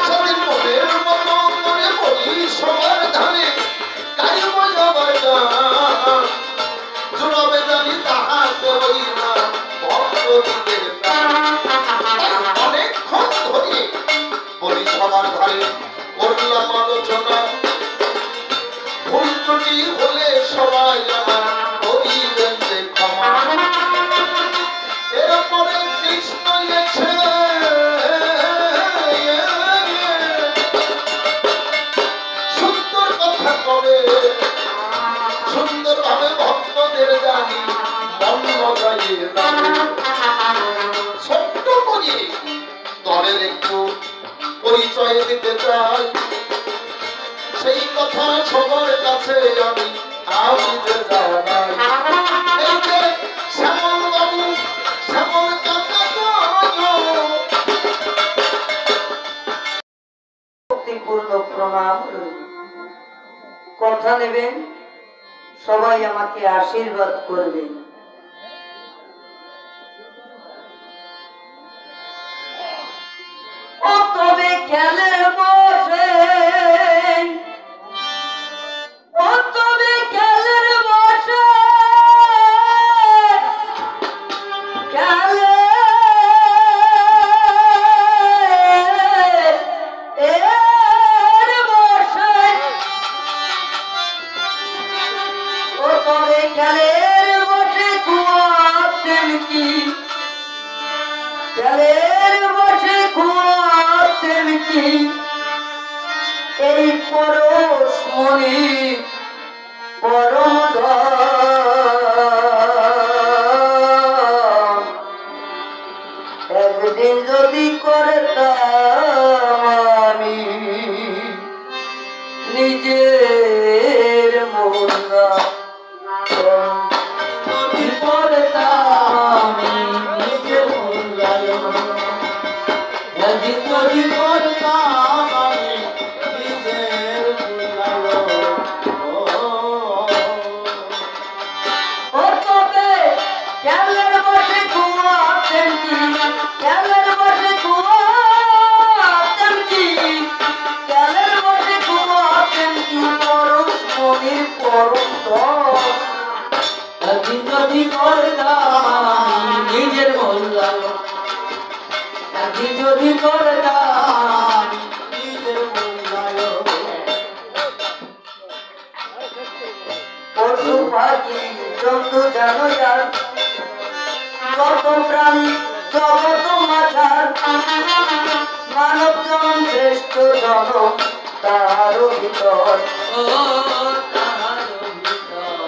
সেদিন মনের মতো করে বলি সবার ধানে গাইব যাবার গান, জুড়াবে জানি তাহাতে ওই না ভক্তদের প্রাণ। অনেকক্ষণ ধরে বলি সবার ধারে করলাম আলোচনা, ভুল ত্রুটি হলে সবাই আমার করিবেন যে ক্ষমা। এরপরে কৃষ্ণ এসে সুন্দর কথা কবে, সুন্দর ভাবে ভক্তদের জানি মন মজাইয়ে যাবে। ছোট্ট করে দলের একটু পরিচয় দিতে চাই, সেই কথা সবার কাছে আমি যে জানাই। এই যে শ্যামল বাবু, শ্যামল কাকা ভক্তিপূর্ণ প্রণাম রইল। কথা নেবেন, সবাই আমাকে আশীর্বাদ করবেন। ও তবে খেলে বসে, ও তবে খেলে বসে, খেলে এর বসে, ও তবে খেলের বসে খুয়াতেন কি, খেলের বসে খুয়াতেন কি এই পরশ মনি পরম ধন। একদিন যদি করতাম আমি নিজের মোহনা, যদি করতাম আমি নিজের মূল্যায়ন, একদিন যদি করতাম আমি নিজের মূল্যায়ন। ও তবে খেলের বসে খুয়াতেন কি, খেলের বসে খুয়াতেন কি, খেলের বসে খুয়াতেন কি পরশ মনির পরম ধন। একদিন যদি করতাম নিজের মূল্যায়ন, একদিন যদি করতাম নিজের মূল্যায়ন। পশু পাখি জন্তু জানোয়ার কত প্রাণী জগত মাঝার, মানব জনম শ্রেষ্ঠ জনম তাহারও ভিতর। ও তাহারও ভিতর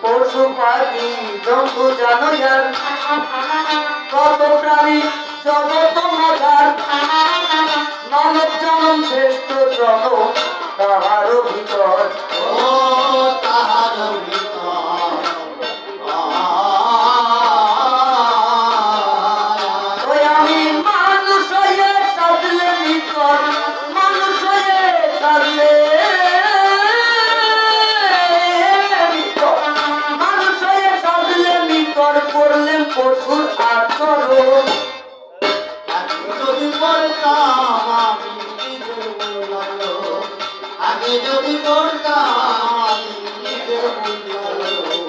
পশু পাখি জন্তু জানোয়ার কত প্রাণী জগত মাঝার, মানব জনম শ্রেষ্ঠ জনম তাহারও ভিতর। ও তাহারও ভিতর ওই আমি মানুষ হয়ে সাজলে নিকট, মানুষ হয়ে সাজলে মানুষ হয়ে সাজলে নিকট করলেন পশুর আচরণ। যদি করতাম আমি নিজের মূল্যায়ন, আগে যদি করতাম আমি নিজের মূল্যায়ন।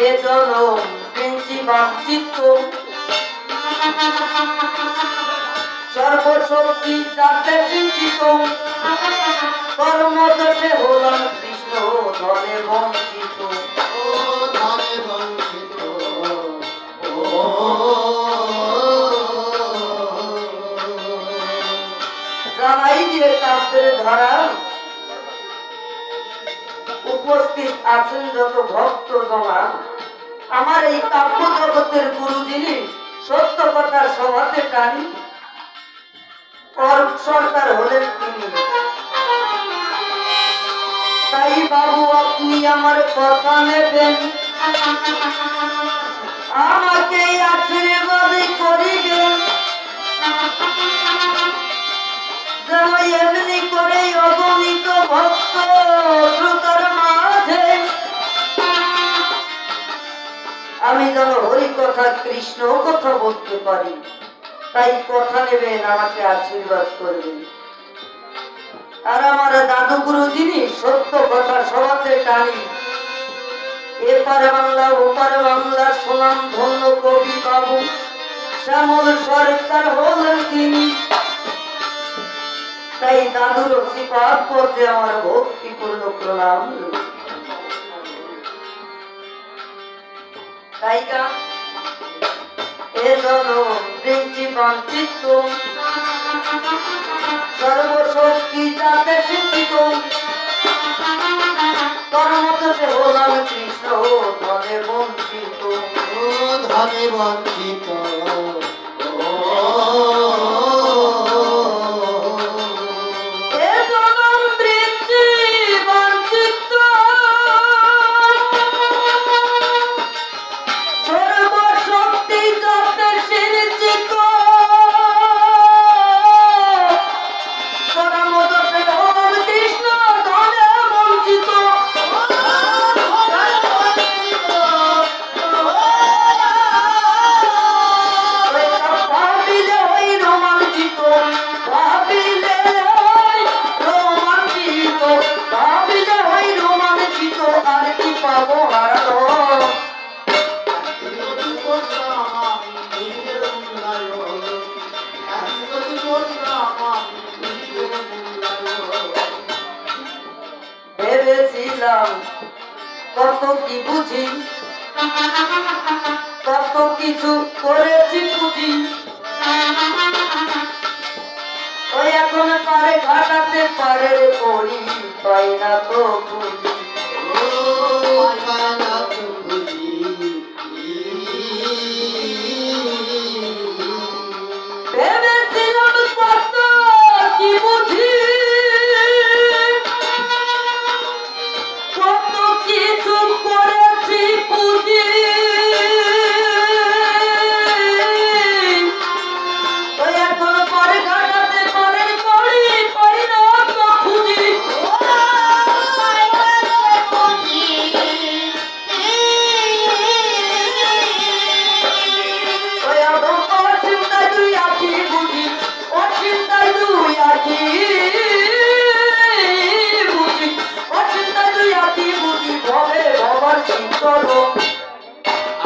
এ জনম পেঞ্চি বাঞ্ছিত, সর্বশক্তি যাতে সিঞ্চিত, কর্মদোষে হলাম কৃষ্ণ ধনে বঞ্চিত। ও ধনে বঞ্চিত জানাই দিয়ে কাব্যের ধরা উপস্থিত আছেন যত ভক্ত জমা, আমার এই কাব্য জগতের গুরু যিনি সত্য কথার সভাতে টানি অরূপ সরকার হলেন তিনি। তাই বাবু আপনি আমার কথা নেবেন, আমাকে আশীর্বাদ করিবেন, যেন এমনি করে অগণিত ভক্ত শ্রোতার মাঝে আমি যেন হরি কথা কৃষ্ণ কথা বলতে পারি। তাই কথা নেবেন, আমাকে আশীর্বাদ করবেন। আর আমার দাদুগুরু যিনি সত্য কথা সবাতে টানি, এপার বাংলা ওপার বাংলা সোনাম ধন্য কবি বাবু শ্যামল সরকার হলেন তিনি। তাই দাদুর শ্রীপাদ পথে আমার ভক্তিপূর্ণ প্রণাম। তাই গান এ জনম বৃদ্ধি বাঞ্ছিত সর্বশক্তি যাতে শিক্ষিত কর্মতে হলাম কৃষ্ণ ধনে বঞ্চিত, ধনে বঞ্চিত। এ জনম বৃদ্ধি বাঞ্ছিত সর্বশক্তি যাতে শিক্ষিত কর্মতে হলাম কৃষ্ণ ধনে বঞ্চিত। ভাবিলে হই রোমাঞ্চিত, ভাবিলে হই রোমাঞ্চিত, ভাবিলে হই রোমাঞ্চিত, আর কি পাবো হারানো। যদি করতাম আমি নিজের মূল্যায়ন, যদি করতাম আমি নিজের মূল্যায়ন। ভেবেছিলাম কত কি বুঝি, কত কিছু করেছি বুঝি, ওই এখন পারে ঘাটাতে পারে করি পাই না তো বুঝি। ও মায়ানা তুমি ভেবেছিলাম কত কি বুঝি, কত কিছু করেছি বুঝি, ওই এখন পরে ঘাটাতে পারে করি পাই না তো খুঁজি। ওই আদম অচিন্তায় দুই আছি বুঝি, অচিন্তায় দুই আছি বুঝি, অচিন্তায় দুই আছি বুঝি, ভবে ভবার চিন্তন।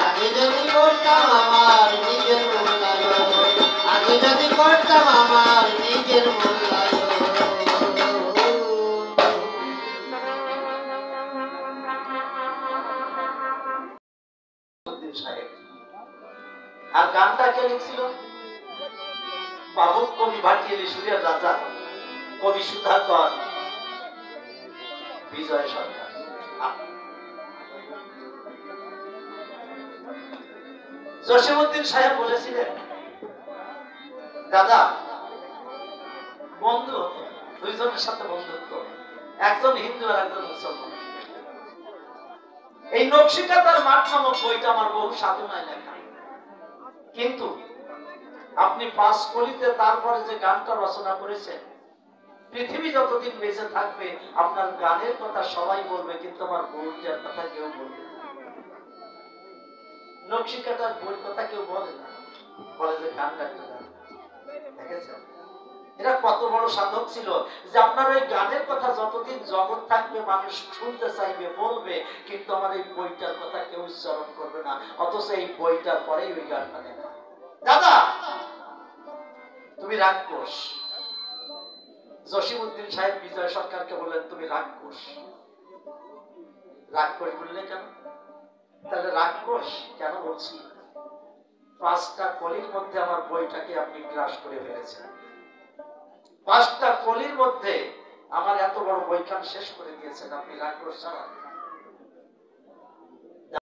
আগে যদি করতাম আমার নিজের মূল্যায়ন, আগে যদি করতাম আমার নিজের মূল্যায়ন। সাহেব। আর গানটা কে লিখছিল? বাবু কবি ভাটিয়ালি সুরের রাজা কবি সুধাকর বিজয় সরকার। জসীমউদ্দিন সাহেব বলেছিলেন, দাদা বন্ধু দুইজনের সাথে বন্ধুত্ব, একজন হিন্দু আর একজন মুসলমান। এই নকশিকাতার মাঠ নামক বইটা আমার বহু সাধনায় লেখা, কিন্তু আপনি পাস করিতে তারপরে যে গানটা রচনা করেছেন, পৃথিবী যতদিন বেঁচে থাকবে আপনার গানের কথা সবাই বলবে, কিন্তু আমার বইটার কথা কেউ বলবে না। নকশিকাতার বইয়ের কথা কেউ বলে না, বলে যে গানটা একটা গান। দেখেছেন এরা কত বড় সাধক ছিল, যে আপনার ওই গানের কথা যতদিন জগৎ থাকবে মানুষ শুনতে চাইবে বলবে, কিন্তু আমার এই বইটার কথা কেউ উচ্চারণ করবে না, অথচ এই বইটার পরেই ওই গানটা লেখা। দাদা তুমি রাক্ষস। জসীমউদ্দিন সাহেব বিজয় সরকারকে বললেন, তুমি রাক্ষস। রাক্ষস বললে কেন? তাহলে রাক্ষস কেন বলছি? 5টা কলির মধ্যে আমার বইটাকে আপনি গ্রাস করে ফেলেছেন। 5টা কলির মধ্যে আমার এত বড় বইখান শেষ করে দিয়েছেন আপনি রাগ করছেন।